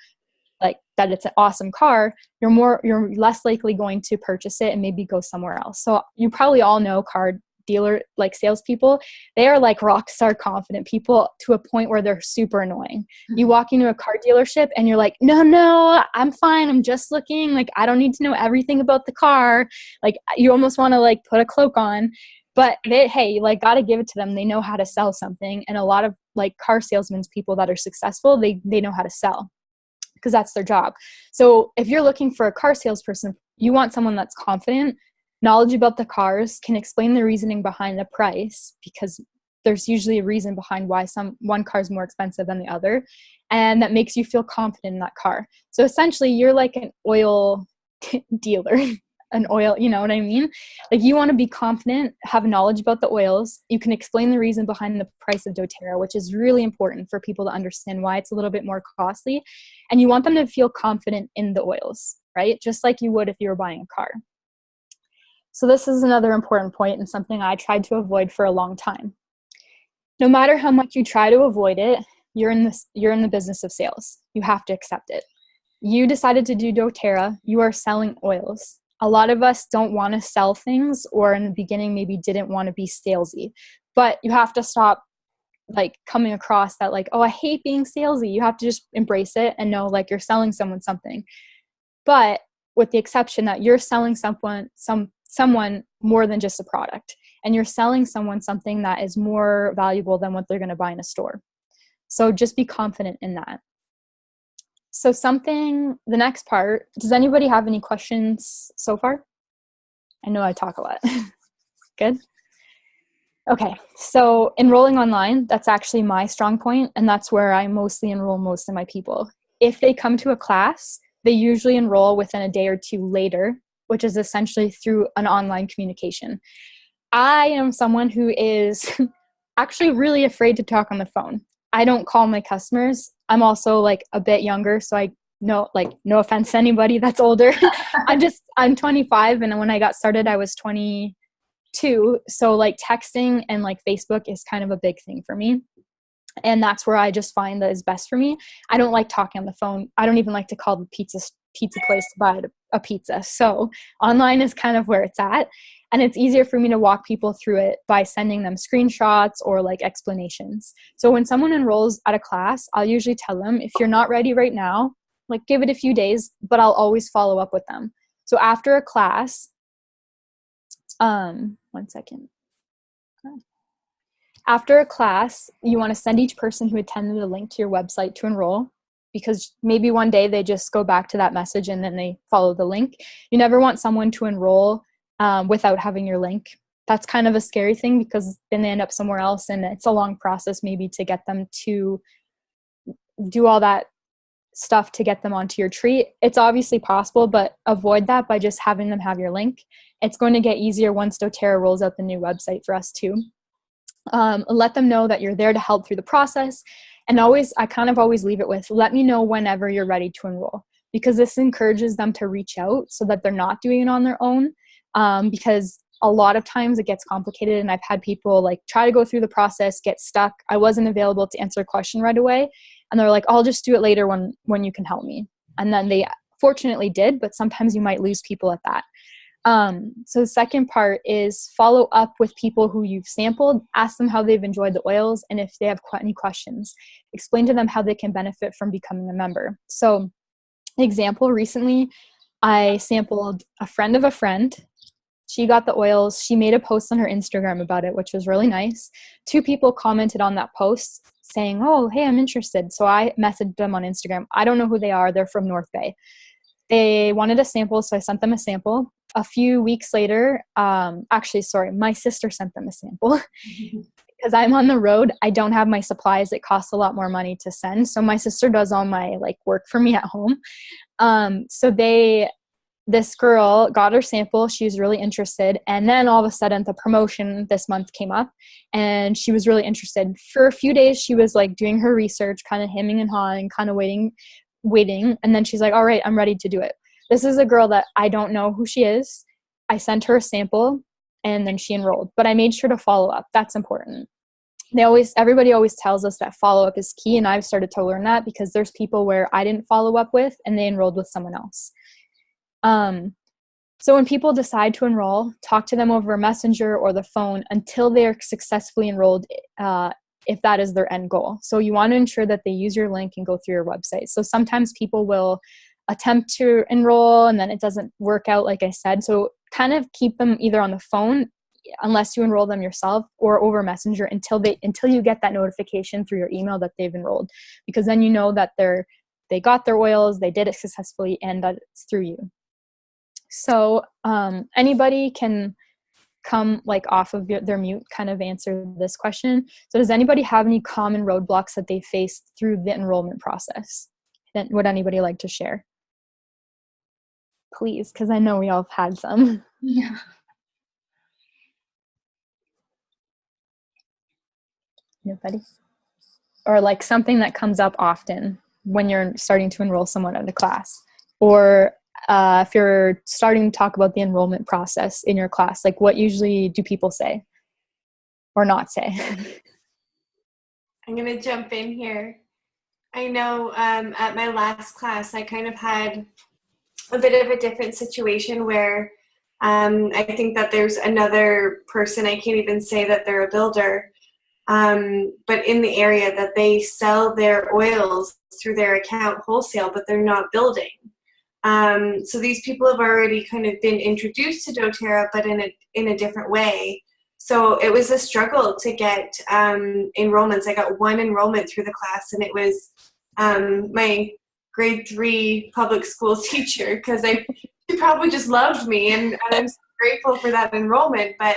like that it's an awesome car, you're less likely going to purchase it and maybe go somewhere else. So you probably all know car dealer, like salespeople, they are like rock star confident people to a point where they're super annoying. You walk into a car dealership and you're like, no, I'm fine. I'm just looking. Like, I don't need to know everything about the car. Like, you almost want to like put a cloak on, but hey, you like got to give it to them. They know how to sell something. And a lot of like car salesmen, people that are successful, they know how to sell because that's their job. So if you're looking for a car salesperson, you want someone that's confident, knowledge about the cars, can explain the reasoning behind the price, because there's usually a reason behind why one car is more expensive than the other, and that makes you feel confident in that car. So essentially you're like an oil dealer, an oil, you know what I mean? Like you want to be confident, have knowledge about the oils. You can explain the reason behind the price of doTERRA, which is really important for people to understand why it's a little bit more costly. And you want them to feel confident in the oils, right? Just like you would if you were buying a car. So this is another important point and something I tried to avoid for a long time. No matter how much you try to avoid it, you're in the business of sales. You have to accept it. You decided to do doTERRA. You are selling oils. A lot of us don't want to sell things, or in the beginning maybe didn't want to be salesy. But you have to stop like coming across that like, oh, I hate being salesy. You have to just embrace it and know like you're selling someone something. But with the exception that you're selling someone more than just a product, and you're selling someone something that is more valuable than what they're going to buy in a store. So just be confident in that. So the next part, does anybody have any questions so far? I know I talk a lot. Good. Okay. So enrolling online, that's actually my strong point, and that's where I mostly enroll most of my people. If they come to a class, they usually enroll within a day or two later, which is essentially through an online communication. I am someone who is actually really afraid to talk on the phone. I don't call my customers. I'm also like a bit younger, so no offense to anybody that's older. I'm 25, and when I got started, I was 22. So like texting and like Facebook is kind of a big thing for me. And that's where I just find that is best for me. I don't like talking on the phone. I don't even like to call the pizza place to buy a pizza. So online is kind of where it's at. And it's easier for me to walk people through it by sending them screenshots or like explanations. So when someone enrolls at a class, I'll usually tell them, if you're not ready right now, like give it a few days, but I'll always follow up with them. So after a class, one second. After a class, you want to send each person who attended a link to your website to enroll, because maybe one day they just go back to that message and then they follow the link. You never want someone to enroll without having your link, that's kind of a scary thing, because then they end up somewhere else and it's a long process maybe to get them to do all that stuff to get them onto your tree. It's obviously possible, but avoid that by just having them have your link. It's going to get easier once doTERRA rolls out the new website for us too. Let them know that you're there to help through the process. And I kind of always leave it with, let me know whenever you're ready to enroll, because this encourages them to reach out so that they're not doing it on their own. Because a lot of times it gets complicated, and I've had people like try to go through the process, get stuck. I wasn't available to answer a question right away. And they're like, I'll just do it later when you can help me. And then they fortunately did, but sometimes you might lose people at that. So the second part is follow up with people who you've sampled, ask them how they've enjoyed the oils, and if they have any questions, explain to them how they can benefit from becoming a member. So example, recently I sampled a friend of a friend. She got the oils. She made a post on her Instagram about it, which was really nice. 2 people commented on that post saying, oh, hey, I'm interested. So I messaged them on Instagram. I don't know who they are. They're from North Bay. They wanted a sample, so I sent them a sample. A few weeks later, my sister sent them a sample. Because I'm on the road, I don't have my supplies. It costs a lot more money to send. So my sister does all my work for me at home. This girl got her sample. She was really interested. And then all of a sudden the promotion this month came up and she was really interested. For a few days, she was doing her research, kind of hemming and hawing, kind of waiting. And then she's like, all right, I'm ready to do it. This is a girl that I don't know who she is. I sent her a sample and then she enrolled, but I made sure to follow up. That's important. Everybody always tells us that follow-up is key. And I've started to learn that because there's people where I didn't follow up with and they enrolled with someone else. So when people decide to enroll, talk to them over Messenger or the phone until they're successfully enrolled, if that is their end goal. So you want to ensure that they use your link and go through your website. So sometimes people will attempt to enroll and then it doesn't work out, like I said. So kind of keep them either on the phone, unless you enroll them yourself, or over Messenger until you get that notification through your email that they've enrolled, because then you know that they got their oils, they did it successfully, and that it's through you. So anybody can come off of their mute, kind of answer this question. So does anybody have any common roadblocks that they faced through the enrollment process? Would anybody like to share? Please, because I know we all have had some. Yeah. Nobody? Or something that comes up often when you're starting to enroll someone in a class, or if you're starting to talk about the enrollment process in your class, what usually do people say or not say? I'm going to jump in here. I know at my last class, I kind of had a bit of a different situation where I think that there's another person, I can't even say that they're a builder, but in the area that they sell their oils through their account wholesale, but they're not building. So these people have already kind of been introduced to doTERRA, but in a different way. So it was a struggle to get enrollments. I got 1 enrollment through the class, and it was my grade 3 public school teacher, because she probably just loved me, and I'm so grateful for that enrollment. But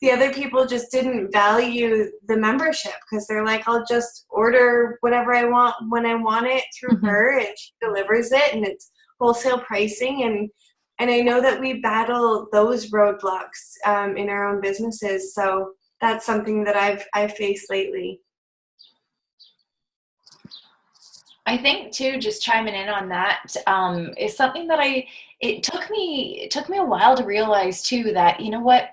the other people just didn't value the membership, because they're like, I'll just order whatever I want when I want it through her, and she delivers it, and it's wholesale pricing. And I know that we battle those roadblocks in our own businesses. So that's something that I've faced lately. I think too, just chiming in on that, is something that it took me a while to realize too, that, you know what,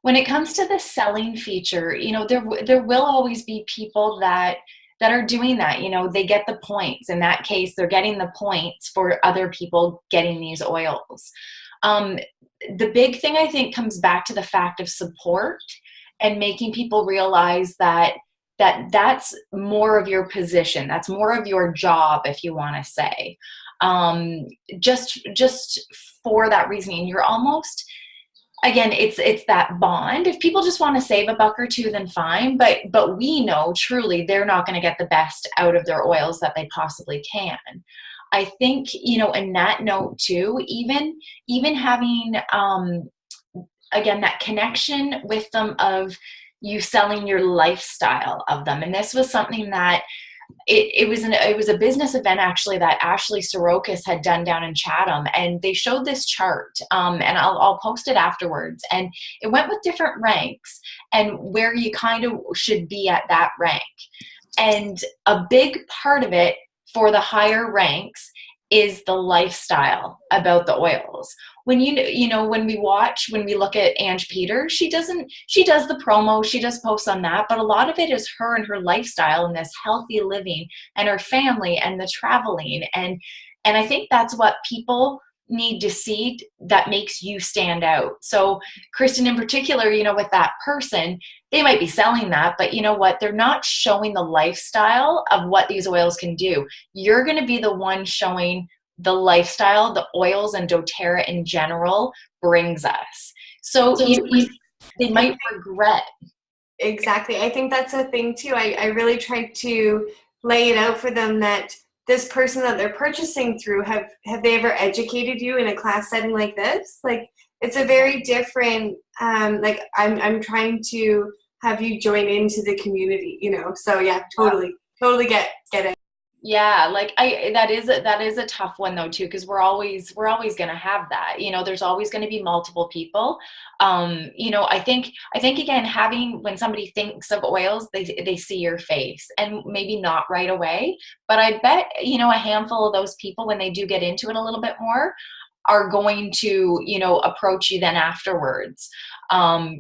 when it comes to the selling feature, there will always be people that are doing that. They get the points. In that case, they're getting the points for other people getting these oils. The big thing, I think, comes back to the fact of support and making people realize that that's more of your position. That's more of your job, if you want to say. Just for that reasoning, you're almost, again, it's that bond. If people just want to save $1 or $2, then fine. But we know truly they're not going to get the best out of their oils that they possibly can. I think, in that note too, even having again, that connection with them of you selling your lifestyle of them. And this was something that it was a business event actually that Ashley Sorokas had done down in Chatham, and they showed this chart, and I'll post it afterwards, and it went with different ranks and where you kind of should be at that rank. And a big part of it for the higher ranks is the lifestyle about the oils. When when we look at Ange Peters, she does the promo, she does posts on that, but a lot of it is her and her lifestyle and this healthy living and her family and the traveling. And I think that's what people need to see that makes you stand out. So Kristen in particular, with that person, they might be selling that, but you know what? They're not showing the lifestyle of what these oils can do. You're going to be the one showing the lifestyle, the oils and doTERRA in general brings us. So they might regret. Exactly. I think that's a thing too. I really tried to lay it out for them that this person that they're purchasing through, have they ever educated you in a class setting like this? Like, it's a very different, like I'm trying to have you join into the community, So yeah, totally get it. Yeah, like that is a tough one though too, because we're always going to have that. There's always going to be multiple people. I think again, when somebody thinks of oils, they see your face, and maybe not right away, but I bet a handful of those people, when they do get into it a little bit more, are going to approach you then afterwards,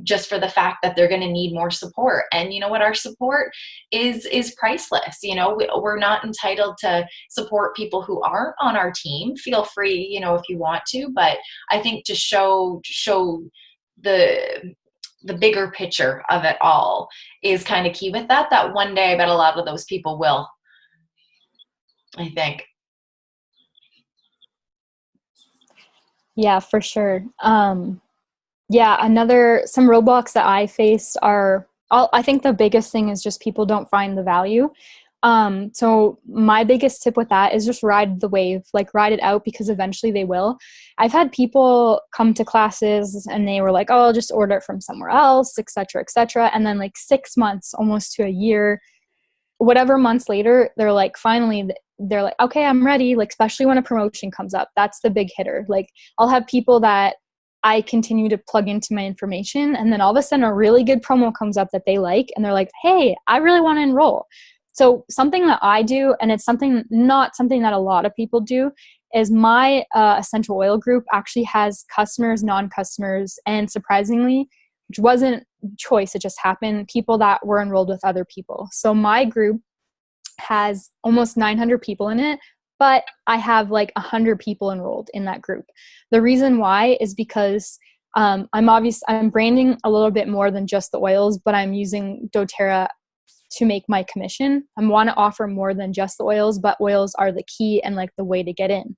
just for the fact that they're going to need more support. And what, our support is priceless. We're not entitled to support people who aren't on our team. Feel free, if you want to, but I think to show the bigger picture of it all is kind of key with that one day I bet a lot of those people will, I think. Yeah, for sure. Some roadblocks that I faced I think the biggest thing is just people don't find the value. So my biggest tip with that is just ride the wave, like ride it out, because eventually they will. I've had people come to classes and they were like, oh, I'll just order it from somewhere else, et cetera, et cetera. And then like 6 months, almost to a year, whatever months later, they're like, finally, they're like, okay, I'm ready. Like, especially when a promotion comes up, that's the big hitter. Like, I'll have people that I continue to plug into my information, and then all of a sudden a really good promo comes up that they like, and they're like, hey, I really want to enroll. So something that I do, and it's not something that a lot of people do, is my essential oil group actually has customers, non-customers, and surprisingly, which wasn't choice, it just happened, people that were enrolled with other people. So my group has almost 900 people in it, but I have like 100 people enrolled in that group. The reason why is because I'm branding a little bit more than just the oils, but I'm using doTERRA to make my commission. I want to offer more than just the oils, but oils are the key and like the way to get in.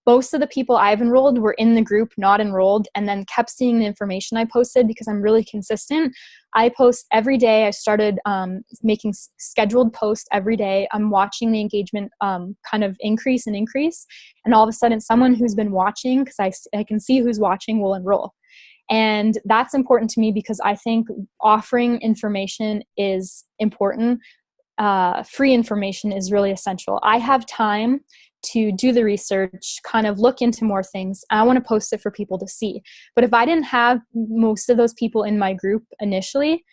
Most of the people I've enrolled were in the group, not enrolled, and then kept seeing the information I posted because I'm really consistent. I post every day. I started making scheduled posts every day. I'm watching the engagement kind of increase. And all of a sudden, someone who's been watching, because I can see who's watching, will enroll. And that's important to me because I think offering information is important. Free information is really essential. I have time to do the research, kind of look into more things. I want to post it for people to see. But if I didn't have most of those people in my group initially,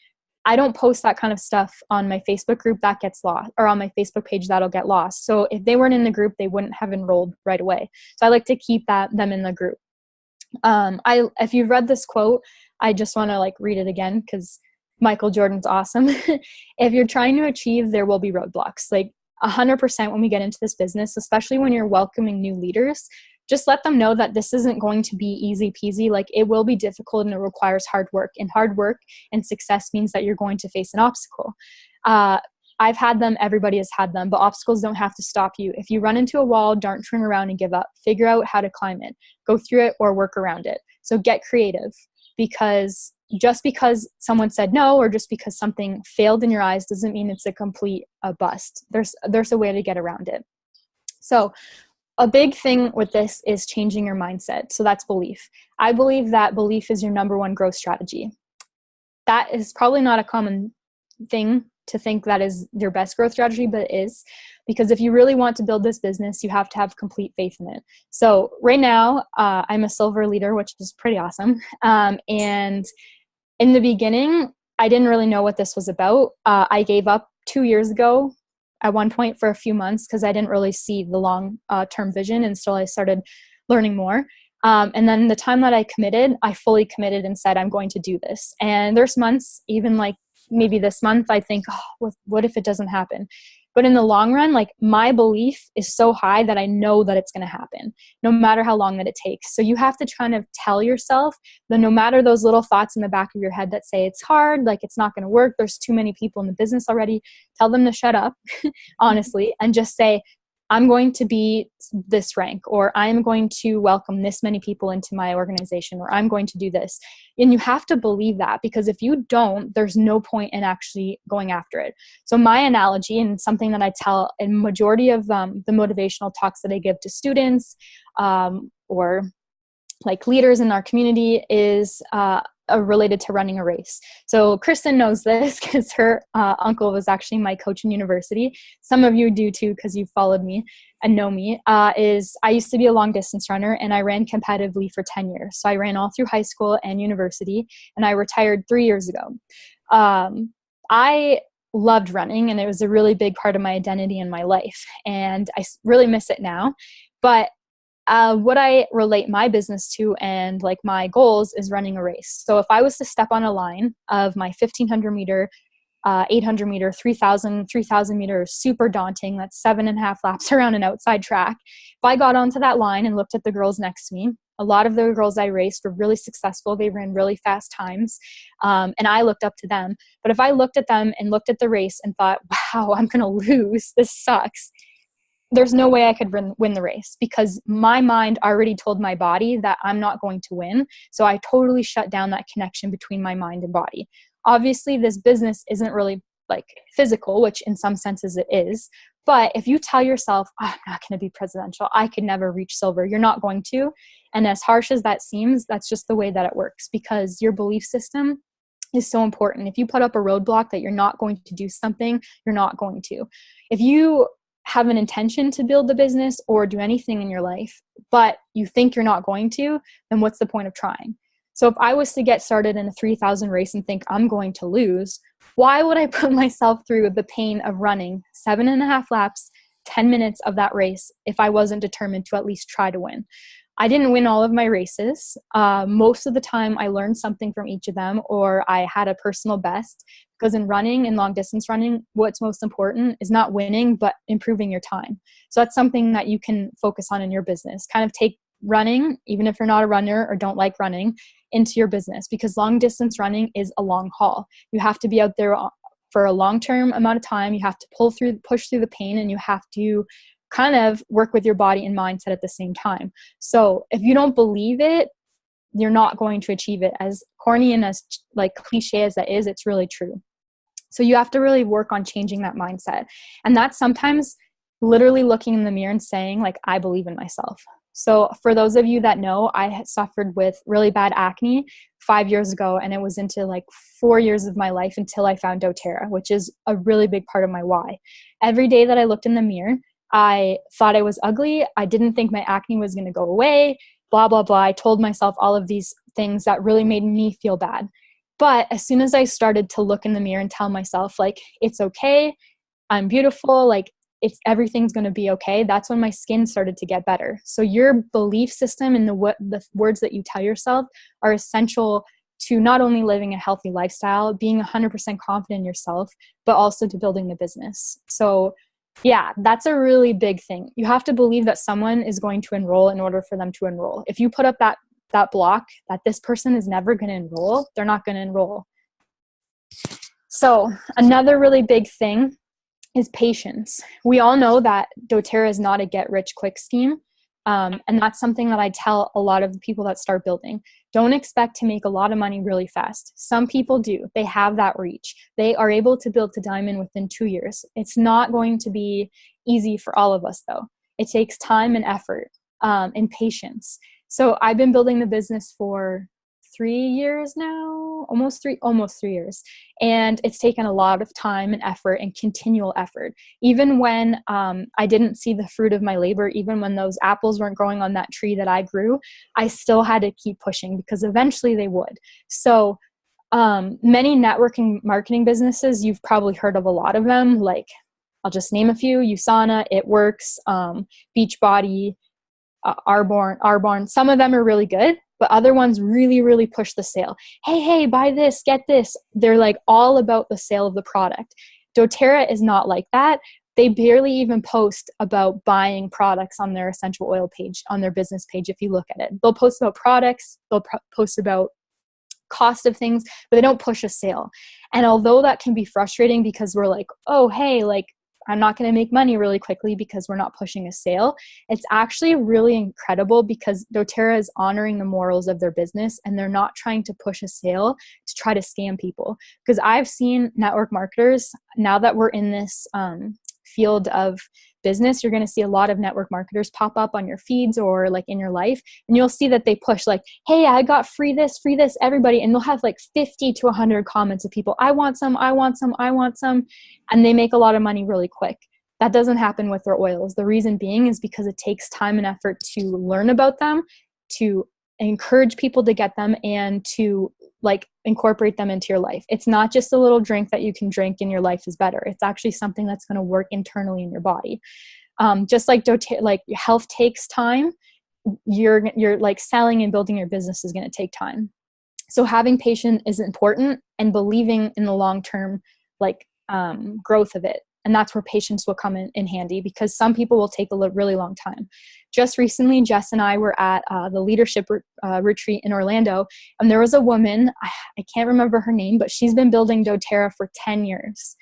I don't post that kind of stuff on my Facebook group. That gets lost, or on my Facebook page, that'll get lost. So if they weren't in the group, they wouldn't have enrolled right away. So I like to keep them in the group. If you've read this quote, I just want to like read it again because Michael Jordan's awesome. If you're trying to achieve, there will be roadblocks. Like 100% when we get into this business, especially when you're welcoming new leaders, just let them know that this isn't going to be easy peasy. Like, it will be difficult and it requires hard work. And hard work and success means that you're going to face an obstacle. I've had them, everybody has had them, but obstacles don't have to stop you. If you run into a wall, don't turn around and give up. Figure out how to climb it, go through it, or work around it. So get creative, because just because someone said no, or just because something failed in your eyes, doesn't mean it's a complete bust. There's a way to get around it. So a big thing with this is changing your mindset. So that's belief. I believe that belief is your number one growth strategy. That is probably not a common thing to think that is your best growth strategy, but it is, because if you really want to build this business, you have to have complete faith in it. So right now, I'm a silver leader, which is pretty awesome. And in the beginning, I didn't really know what this was about. I gave up 2 years ago at one point for a few months because I didn't really see the long term vision until I started learning more. And then the time that I committed, I fully committed and said, I'm going to do this. And there's months, even like maybe this month, I think, oh, what if it doesn't happen? But in the long run, like my belief is so high that I know that it's going to happen, no matter how long that it takes. So you have to kind of tell yourself that no matter those little thoughts in the back of your head that say it's hard, like it's not going to work, there's too many people in the business already, tell them to shut up, honestly, and just say, I'm going to be this rank, or I'm going to welcome this many people into my organization, or I'm going to do this. And you have to believe that, because if you don't, there's no point in actually going after it. So my analogy, and something that I tell in majority of the motivational talks that I give to students or like leaders in our community, is related to running a race. So Kristen knows this because her uncle was actually my coach in university. Some of you do too, because you followed me and know me. Is I used to be a long distance runner, and I ran competitively for 10 years. So I ran all through high school and university, and I retired 3 years ago. I loved running, and it was a really big part of my identity in my life, and I really miss it now. But what I relate my business to and like my goals is running a race. So if I was to step on a line of my 1500 meter, 800 meter, 3000 meter, super daunting, that's 7.5 laps around an outside track. If I got onto that line and looked at the girls next to me, a lot of the girls I raced were really successful. They ran really fast times. And I looked up to them. But if I looked at them and looked at the race and thought, wow, I'm going to lose, this sucks, there's no way I could win the race, because my mind already told my body that I'm not going to win. So I totally shut down that connection between my mind and body. Obviously, this business isn't really like physical, which in some senses it is. But if you tell yourself, oh, I'm not going to be presidential, I could never reach silver, you're not going to. And as harsh as that seems, that's just the way that it works, because your belief system is so important. If you put up a roadblock that you're not going to do something, you're not going to. If you have an intention to build the business or do anything in your life, but you think you're not going to, then what's the point of trying? So if I was to get started in a 3,000 race and think I'm going to lose, why would I put myself through the pain of running 7.5 laps, 10 minutes of that race if I wasn't determined to at least try to win? I didn't win all of my races. Most of the time I learned something from each of them, or I had a personal best, because in running and long distance running, what's most important is not winning, but improving your time. So that's something that you can focus on in your business. Kind of take running, even if you're not a runner or don't like running, into your business, because long distance running is a long haul. You have to be out there for a long-term amount of time. You have to push through the pain, and you have to kind of work with your body and mindset at the same time. So if you don't believe it, you're not going to achieve it. As corny and as like cliche as that is, it's really true. So you have to really work on changing that mindset. And that's sometimes literally looking in the mirror and saying, like, I believe in myself. So for those of you that know, I had suffered with really bad acne 5 years ago, and it was into like 4 years of my life until I found doTERRA, which is a really big part of my why. Every day that I looked in the mirror, I thought I was ugly. I didn't think my acne was going to go away, blah, blah, blah. I told myself all of these things that really made me feel bad. But as soon as I started to look in the mirror and tell myself, like, it's okay, I'm beautiful, like, everything's going to be okay, that's when my skin started to get better. So your belief system and the words that you tell yourself are essential to not only living a healthy lifestyle, being 100% confident in yourself, but also to building the business. So yeah, that's a really big thing. You have to believe that someone is going to enroll in order for them to enroll. If you put up that block that this person is never going to enroll, they're not going to enroll. So another really big thing is patience. We all know that doTERRA is not a get-rich-quick scheme. And that's something that I tell a lot of the people that start building. Don't expect to make a lot of money really fast. Some people do. They have that reach. They are able to build to diamond within 2 years. It's not going to be easy for all of us, though. It takes time and effort, and patience. So I've been building the business for 3 years now, almost 3 years. And it's taken a lot of time and effort and continual effort. Even when I didn't see the fruit of my labor, even when those apples weren't growing on that tree that I grew, I still had to keep pushing because eventually they would. So many networking marketing businesses, you've probably heard of a lot of them. Like, I'll just name a few: USANA, It Works, Beachbody, Arbonne. Some of them are really good, but other ones really, really push the sale. Hey, buy this, get this. They're like all about the sale of the product. doTERRA is not like that. They barely even post about buying products on their essential oil page, on their business page. If you look at it, they'll post about products, they'll post about cost of things, but they don't push a sale. And although that can be frustrating because we're like, oh, hey, like, I'm not going to make money really quickly because we're not pushing a sale, it's actually really incredible because doTERRA is honoring the morals of their business and they're not trying to push a sale to try to scam people. Because I've seen network marketers, now that we're in this field of business, you're going to see a lot of network marketers pop up on your feeds or like in your life, and you'll see that they push like, hey, I got free this, everybody. And they'll have like 50 to 100 comments of people, I want some. And they make a lot of money really quick. That doesn't happen with their oils. The reason being is because it takes time and effort to learn about them, to encourage people to get them, and to like incorporate them into your life. It's not just a little drink that you can drink and your life is better. It's actually something that's going to work internally in your body. Just like like health takes time, you're like selling and building your business is going to take time. So having patience is important, and believing in the long-term like growth of it. And that's where patience will come in handy, because some people will take a really long time. Just recently, Jess and I were at the leadership retreat in Orlando, and there was a woman, I can't remember her name, but she's been building doTERRA for 10 years.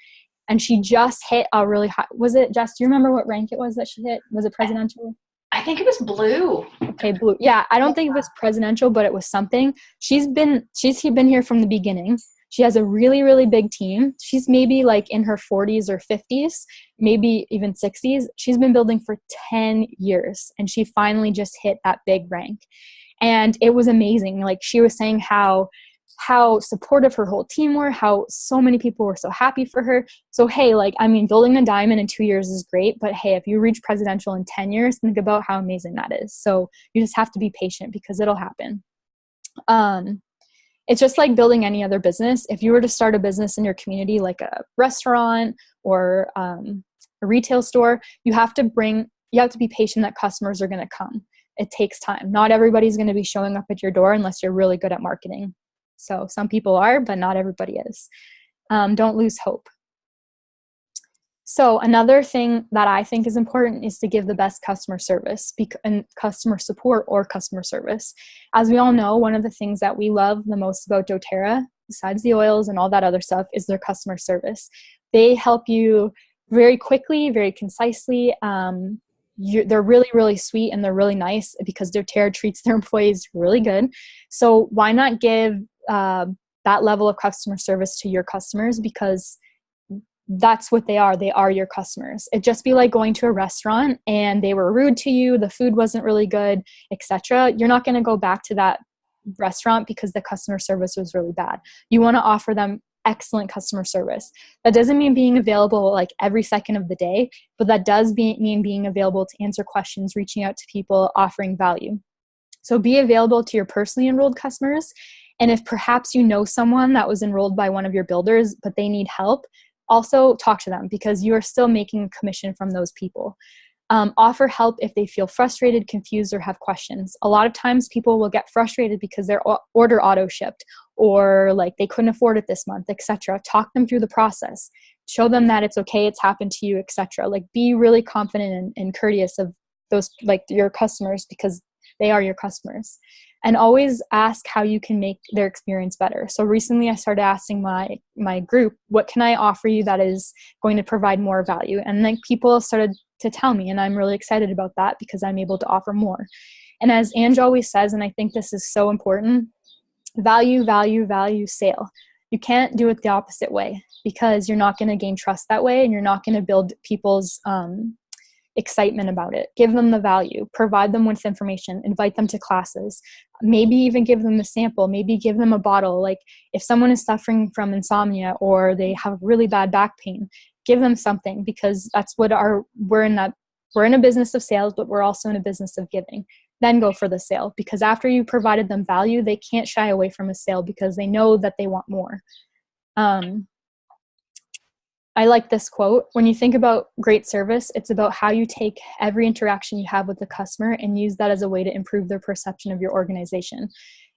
And she just hit a really high, was it, Jess, do you remember what rank it was that she hit? Was it presidential? I think it was blue. Okay, blue. Yeah, I don't think it was presidential, but it was something. She's been here from the beginning. She has a really, really big team. She's maybe like in her 40s or 50s, maybe even 60s. She's been building for 10 years, and she finally just hit that big rank. And it was amazing. Like, she was saying how supportive her whole team were, how so many people were so happy for her. So, hey, like, I mean, building a diamond in 2 years is great, but hey, if you reach presidential in 10 years, think about how amazing that is. So you just have to be patient because it'll happen. It's just like building any other business. If you were to start a business in your community, like a restaurant or a retail store, you have to be patient that customers are going to come. It takes time. Not everybody's going to be showing up at your door unless you're really good at marketing. So some people are, but not everybody is. Don't lose hope. So another thing that I think is important is to give the best customer service and customer support or customer service. As we all know, one of the things that we love the most about doTERRA, besides the oils and all that other stuff, is their customer service. They help you very quickly, very concisely. They're really, really sweet, and they're really nice because doTERRA treats their employees really good. So why not give that level of customer service to your customers? Because that's what they are. They are your customers. It'd just be like going to a restaurant and they were rude to you, the food wasn't really good, etc. You're not going to go back to that restaurant because the customer service was really bad. You want to offer them excellent customer service. That doesn't mean being available like every second of the day, but that does mean being available to answer questions, reaching out to people, offering value. So be available to your personally enrolled customers. And if perhaps you know someone that was enrolled by one of your builders, but they need help, also talk to them because you are still making a commission from those people. Offer help if they feel frustrated, confused, or have questions. A lot of times people will get frustrated because their order auto-shipped or like they couldn't afford it this month, etc. Talk them through the process. Show them that it's okay, it's happened to you, etc. Like, be really confident and courteous of those, like, your customers, because they are your customers. And always ask how you can make their experience better. So recently I started asking my group, what can I offer you that is going to provide more value? And like, people started to tell me, and I'm really excited about that because I'm able to offer more. And as Ange always says, and I think this is so important, value, value, value, sale. You can't do it the opposite way because you're not going to gain trust that way, and you're not going to build people's excitement about it. Give them the value, provide them with information, invite them to classes, maybe even give them a sample, maybe give them a bottle. Like if someone is suffering from insomnia or they have really bad back pain, give them something, because that's what we're in a business of sales, but we're also in a business of giving. Then go for the sale, because after you provided them value, they can't shy away from a sale because they know that they want more. I like this quote. When you think about great service, it's about how you take every interaction you have with the customer and use that as a way to improve their perception of your organization.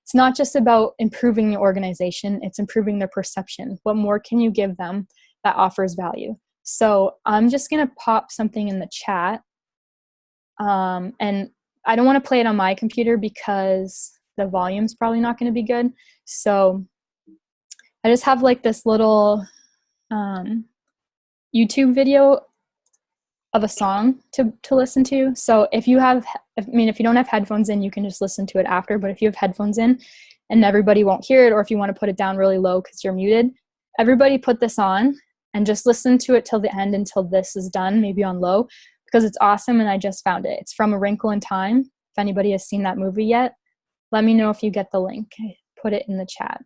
It's not just about improving your organization, it's improving their perception. What more can you give them that offers value? So I'm just going to pop something in the chat. And I don't want to play it on my computer because the volume's probably not going to be good. So I just have like this little YouTube video of a song to listen to. So if you don't have headphones in, you can just listen to it after. But if you have headphones in and everybody won't hear it, or if you want to put it down really low because you're muted, everybody put this on and just listen to it till the end, until this is done, maybe on low, because it's awesome and I just found it. It's from A Wrinkle in Time. If anybody has seen that movie yet, let me know if you get the link. I put it in the chat.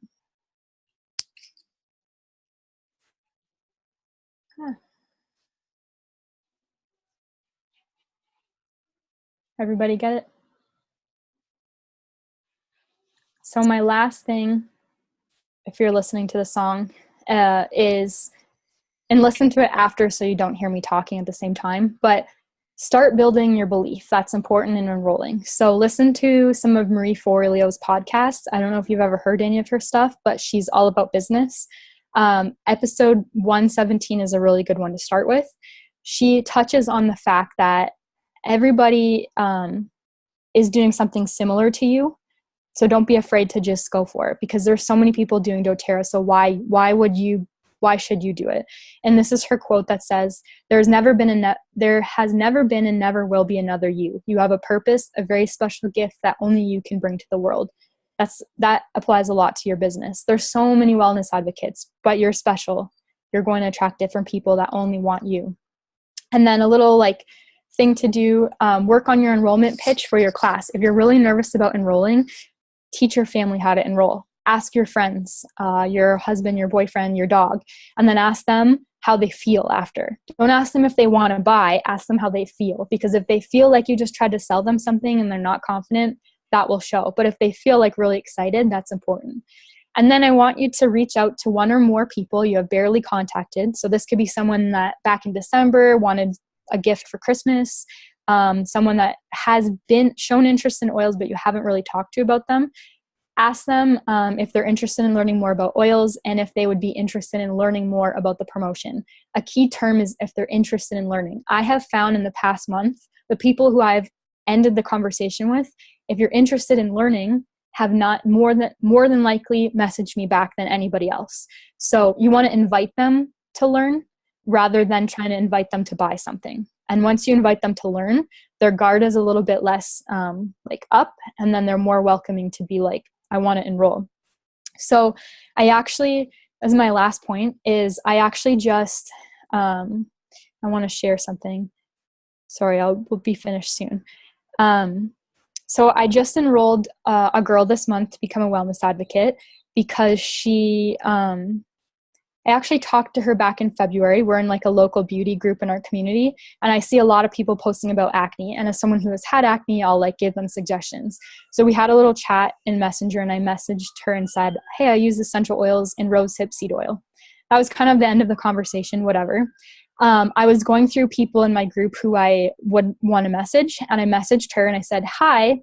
Everybody get it? So my last thing, if you're listening to the song, is, and listen to it after so you don't hear me talking at the same time, but start building your belief. That's important in enrolling. So listen to some of Marie Forleo's podcasts. I don't know if you've ever heard any of her stuff, but she's all about business. Episode 117 is a really good one to start with. She touches on the fact that everybody is doing something similar to you. So don't be afraid to just go for it, because there's so many people doing doTERRA. So why should you do it? And this is her quote that says, there has never been and never will be another you. You have a purpose, a very special gift that only you can bring to the world. That applies a lot to your business. There's so many wellness advocates, but you're special. You're going to attract different people that only want you. And then a little thing to do, work on your enrollment pitch for your class. If you're really nervous about enrolling, teach your family how to enroll. Ask your friends, your husband, your boyfriend, your dog, and then ask them how they feel after. Don't ask them if they want to buy, ask them how they feel. Because if they feel like you just tried to sell them something and they're not confident, that will show. But if they feel really excited, that's important. And then I want you to reach out to one or more people you have barely contacted. So this could be someone that back in December wanted a gift for Christmas, someone that has been shown interest in oils, but you haven't really talked to about them. Ask them if they're interested in learning more about oils and if they would be interested in learning more about the promotion. A key term is if they're interested in learning. I have found in the past month, the people who I've ended the conversation with, if you're interested in learning, have not more than likely messaged me back than anybody else. So you want to invite them to learn rather than trying to invite them to buy something. And once you invite them to learn, their guard is a little bit less up, and then they're more welcoming to be I want to enroll. So I actually, as my last point, is I actually just, I want to share something. Sorry, we'll be finished soon. So I just enrolled a girl this month to become a wellness advocate because I actually talked to her back in February. We're in a local beauty group in our community, and I see a lot of people posting about acne. And as someone who has had acne, I'll give them suggestions. So we had a little chat in Messenger, and I messaged her and said, hey, I use essential oils and rosehip seed oil. That was kind of the end of the conversation, whatever. I was going through people in my group who I would want to message, and I messaged her and I said, hi,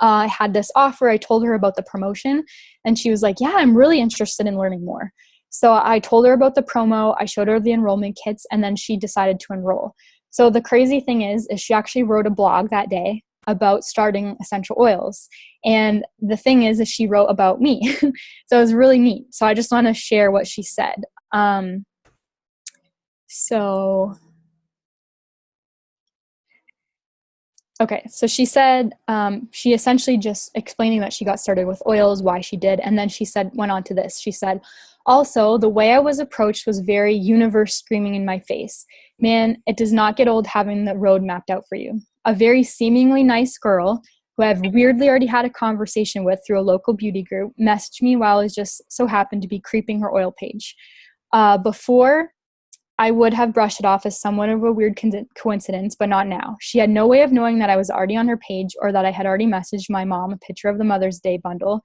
I had this offer. I told her about the promotion, and she was like, yeah, I'm really interested in learning more. So I told her about the promo, I showed her the enrollment kits, and then she decided to enroll. So the crazy thing is she actually wrote a blog that day about starting essential oils. And the thing is she wrote about me. So it was really neat. So I just want to share what she said. Okay, so she said, she essentially just explaining that she got started with oils, why she did, and then she went on to this. She said, Also, the way I was approached was very universe screaming in my face. Man, it does not get old having the road mapped out for you. A very seemingly nice girl who I've weirdly already had a conversation with through a local beauty group messaged me while I was just so happened to be creeping her oil page. Before, I would have brushed it off as somewhat of a weird coincidence, but not now. She had no way of knowing that I was already on her page or that I had already messaged my mom a picture of the Mother's Day bundle.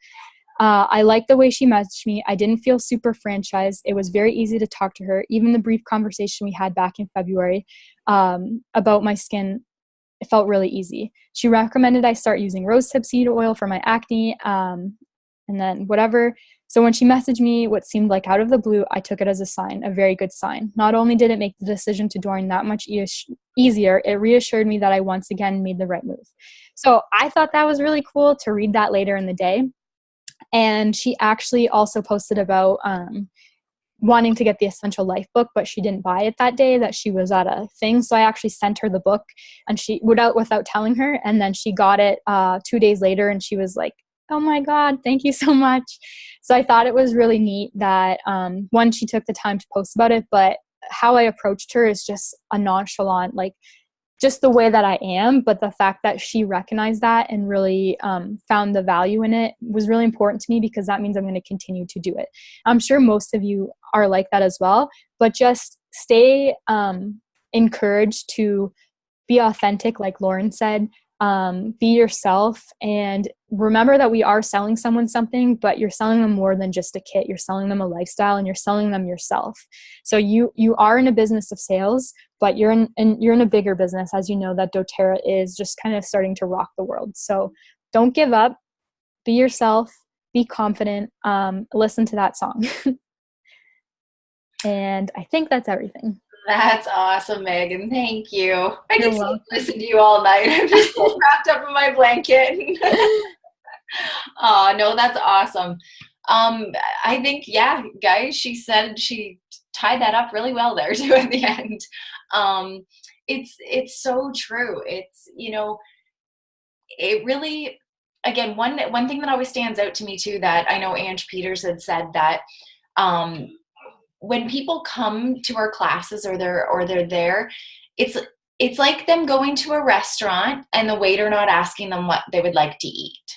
I liked the way she messaged me. I didn't feel super franchised. It was very easy to talk to her. Even the brief conversation we had back in February about my skin, it felt really easy. She recommended I start using rosehip seed oil for my acne, and then whatever. So when she messaged me what seemed like out of the blue, I took it as a sign, a very good sign. Not only did it make the decision to join that much easier, it reassured me that I once again made the right move. So I thought that was really cool to read that later in the day. And she actually also posted about wanting to get the Essential Life book, but she didn't buy it that day, that she was at a thing. So I actually sent her the book, and she without telling her. And then she got it 2 days later, and she was like, oh my God, thank you so much. So I thought it was really neat that one, she took the time to post about it, but how I approached her is just a nonchalant, like just the way that I am. But the fact that she recognized that and really found the value in it was really important to me, because that means I'm going to continue to do it. I'm sure most of you are like that as well, but just stay encouraged to be authentic, like Lauren said. Be yourself, and remember that we are selling someone something, but you're selling them more than just a kit. You're selling them a lifestyle, and you're selling them yourself. So you are in a business of sales, but you're in a bigger business, as you know, that doTERRA is just kind of starting to rock the world. So don't give up. Be yourself. Be confident. Listen to that song. And I think that's everything. That's awesome, Megan. Thank you. I You're could welcome. listen to you all night. I'm just so wrapped up in my blanket. Oh, no, that's awesome. I think, yeah, guys, she tied that up really well there too at the end. It's so true. It's, it really, again, one thing that always stands out to me too, that I know Ange Peters had said that, when people come to our classes or they're there, it's like them going to a restaurant and the waiter not asking them what they would like to eat.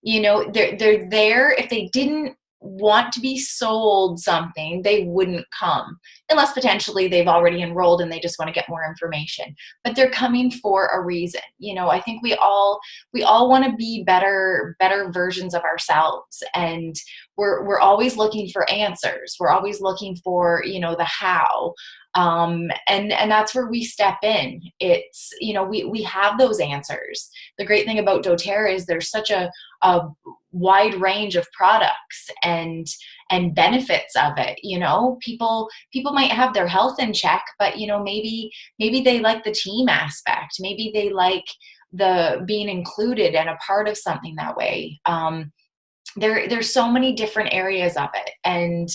They're there. If they didn't want to be sold something, they wouldn't come, unless potentially they've already enrolled and they just want to get more information. But they're coming for a reason. I think we all want to be better versions of ourselves, and we're always looking for answers. We're always looking for the how. And that's where we step in. It's, we have those answers. The great thing about doTERRA is there's such a wide range of products and benefits of it. People might have their health in check, but maybe they like the team aspect. Maybe they like the being included and a part of something that way. There's so many different areas of it. And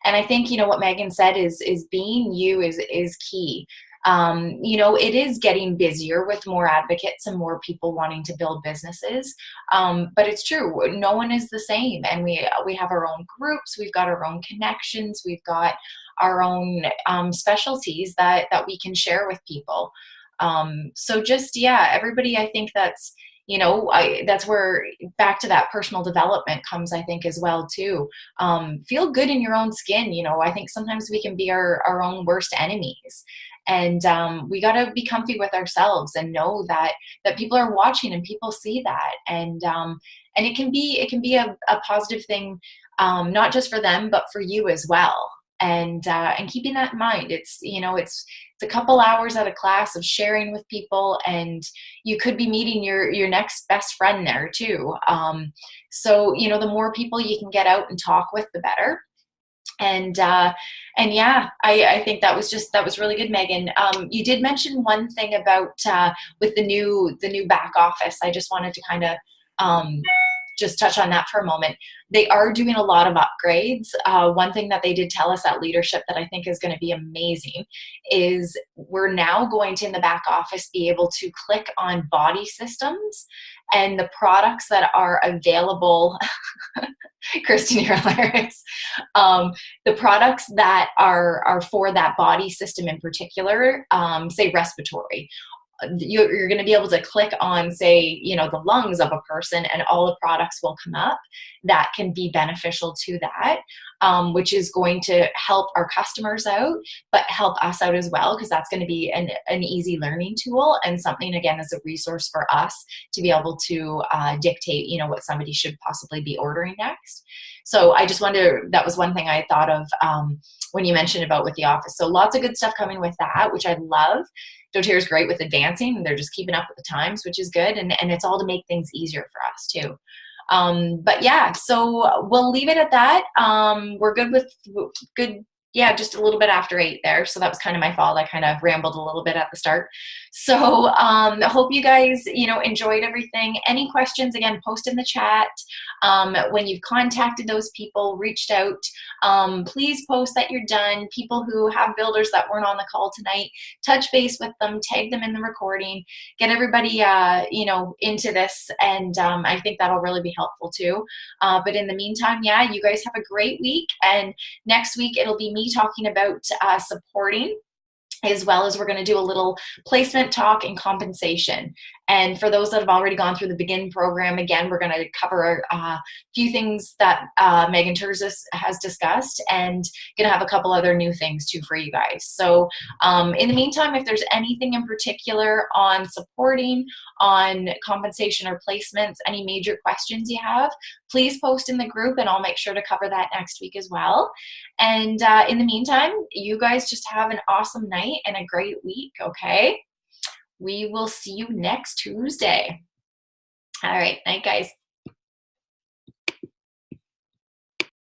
I think, what Megan said is being you is key. It is getting busier with more advocates and more people wanting to build businesses. But it's true. No one is the same. And we have our own groups. We've got our own connections. We've got our own specialties that we can share with people. So just, everybody, I think that's where back to that personal development comes, I think, as well too. Feel good in your own skin. I think sometimes we can be our own worst enemies, and we got to be comfy with ourselves and know that people are watching and people see that. And it can be a positive thing, not just for them, but for you as well. And keeping that in mind, it's a couple hours at a class of sharing with people, and you could be meeting your next best friend there too. So, the more people you can get out and talk with, the better. And yeah, I think that was really good, Megan. You did mention one thing about with the new back office. I just wanted to kind of just touch on that for a moment. They are doing a lot of upgrades. One thing that they did tell us at leadership that I think is going to be amazing is we're now going to, in the back office, be able to click on body systems and the products that are available. Kristen, you're hilarious. The products that are for that body system in particular, say respiratory, you're going to be able to click on, say, you know, the lungs of a person, and all the products will come up that can be beneficial to that, which is going to help our customers out, but help us out as well, because that's going to be an easy learning tool and something, again, as a resource for us to be able to dictate, you know, what somebody should possibly be ordering next. So I just wonder, that was one thing I thought of when you mentioned about with the office. So lots of good stuff coming with that, which I love. doTERRA is great with advancing. They're just keeping up with the times, which is good. And it's all to make things easier for us too. But yeah, so we'll leave it at that. We're good with just a little bit after 8 there. So that was kind of my fault. I kind of rambled a little bit at the start. So I hope you guys, you know, enjoyed everything. Any questions, again, post in the chat. When you've contacted those people, reached out, please post that you're done. People who have builders that weren't on the call tonight, touch base with them, tag them in the recording, get everybody, you know, into this. And I think that'll really be helpful too. But in the meantime, yeah, you guys have a great week. And next week, it'll be me talking about supporting, as well as we're going to do a little placement talk and compensation. And for those that have already gone through the Begin program, again, we're going to cover a few things that Megan Terzis has discussed, and going to have a couple other new things too for you guys. So in the meantime, if there's anything in particular on supporting, on compensation or placements, any major questions you have, please post in the group and I'll make sure to cover that next week as well. And in the meantime, you guys just have an awesome night and a great week, okay? We will see you next Tuesday. All right, night, guys.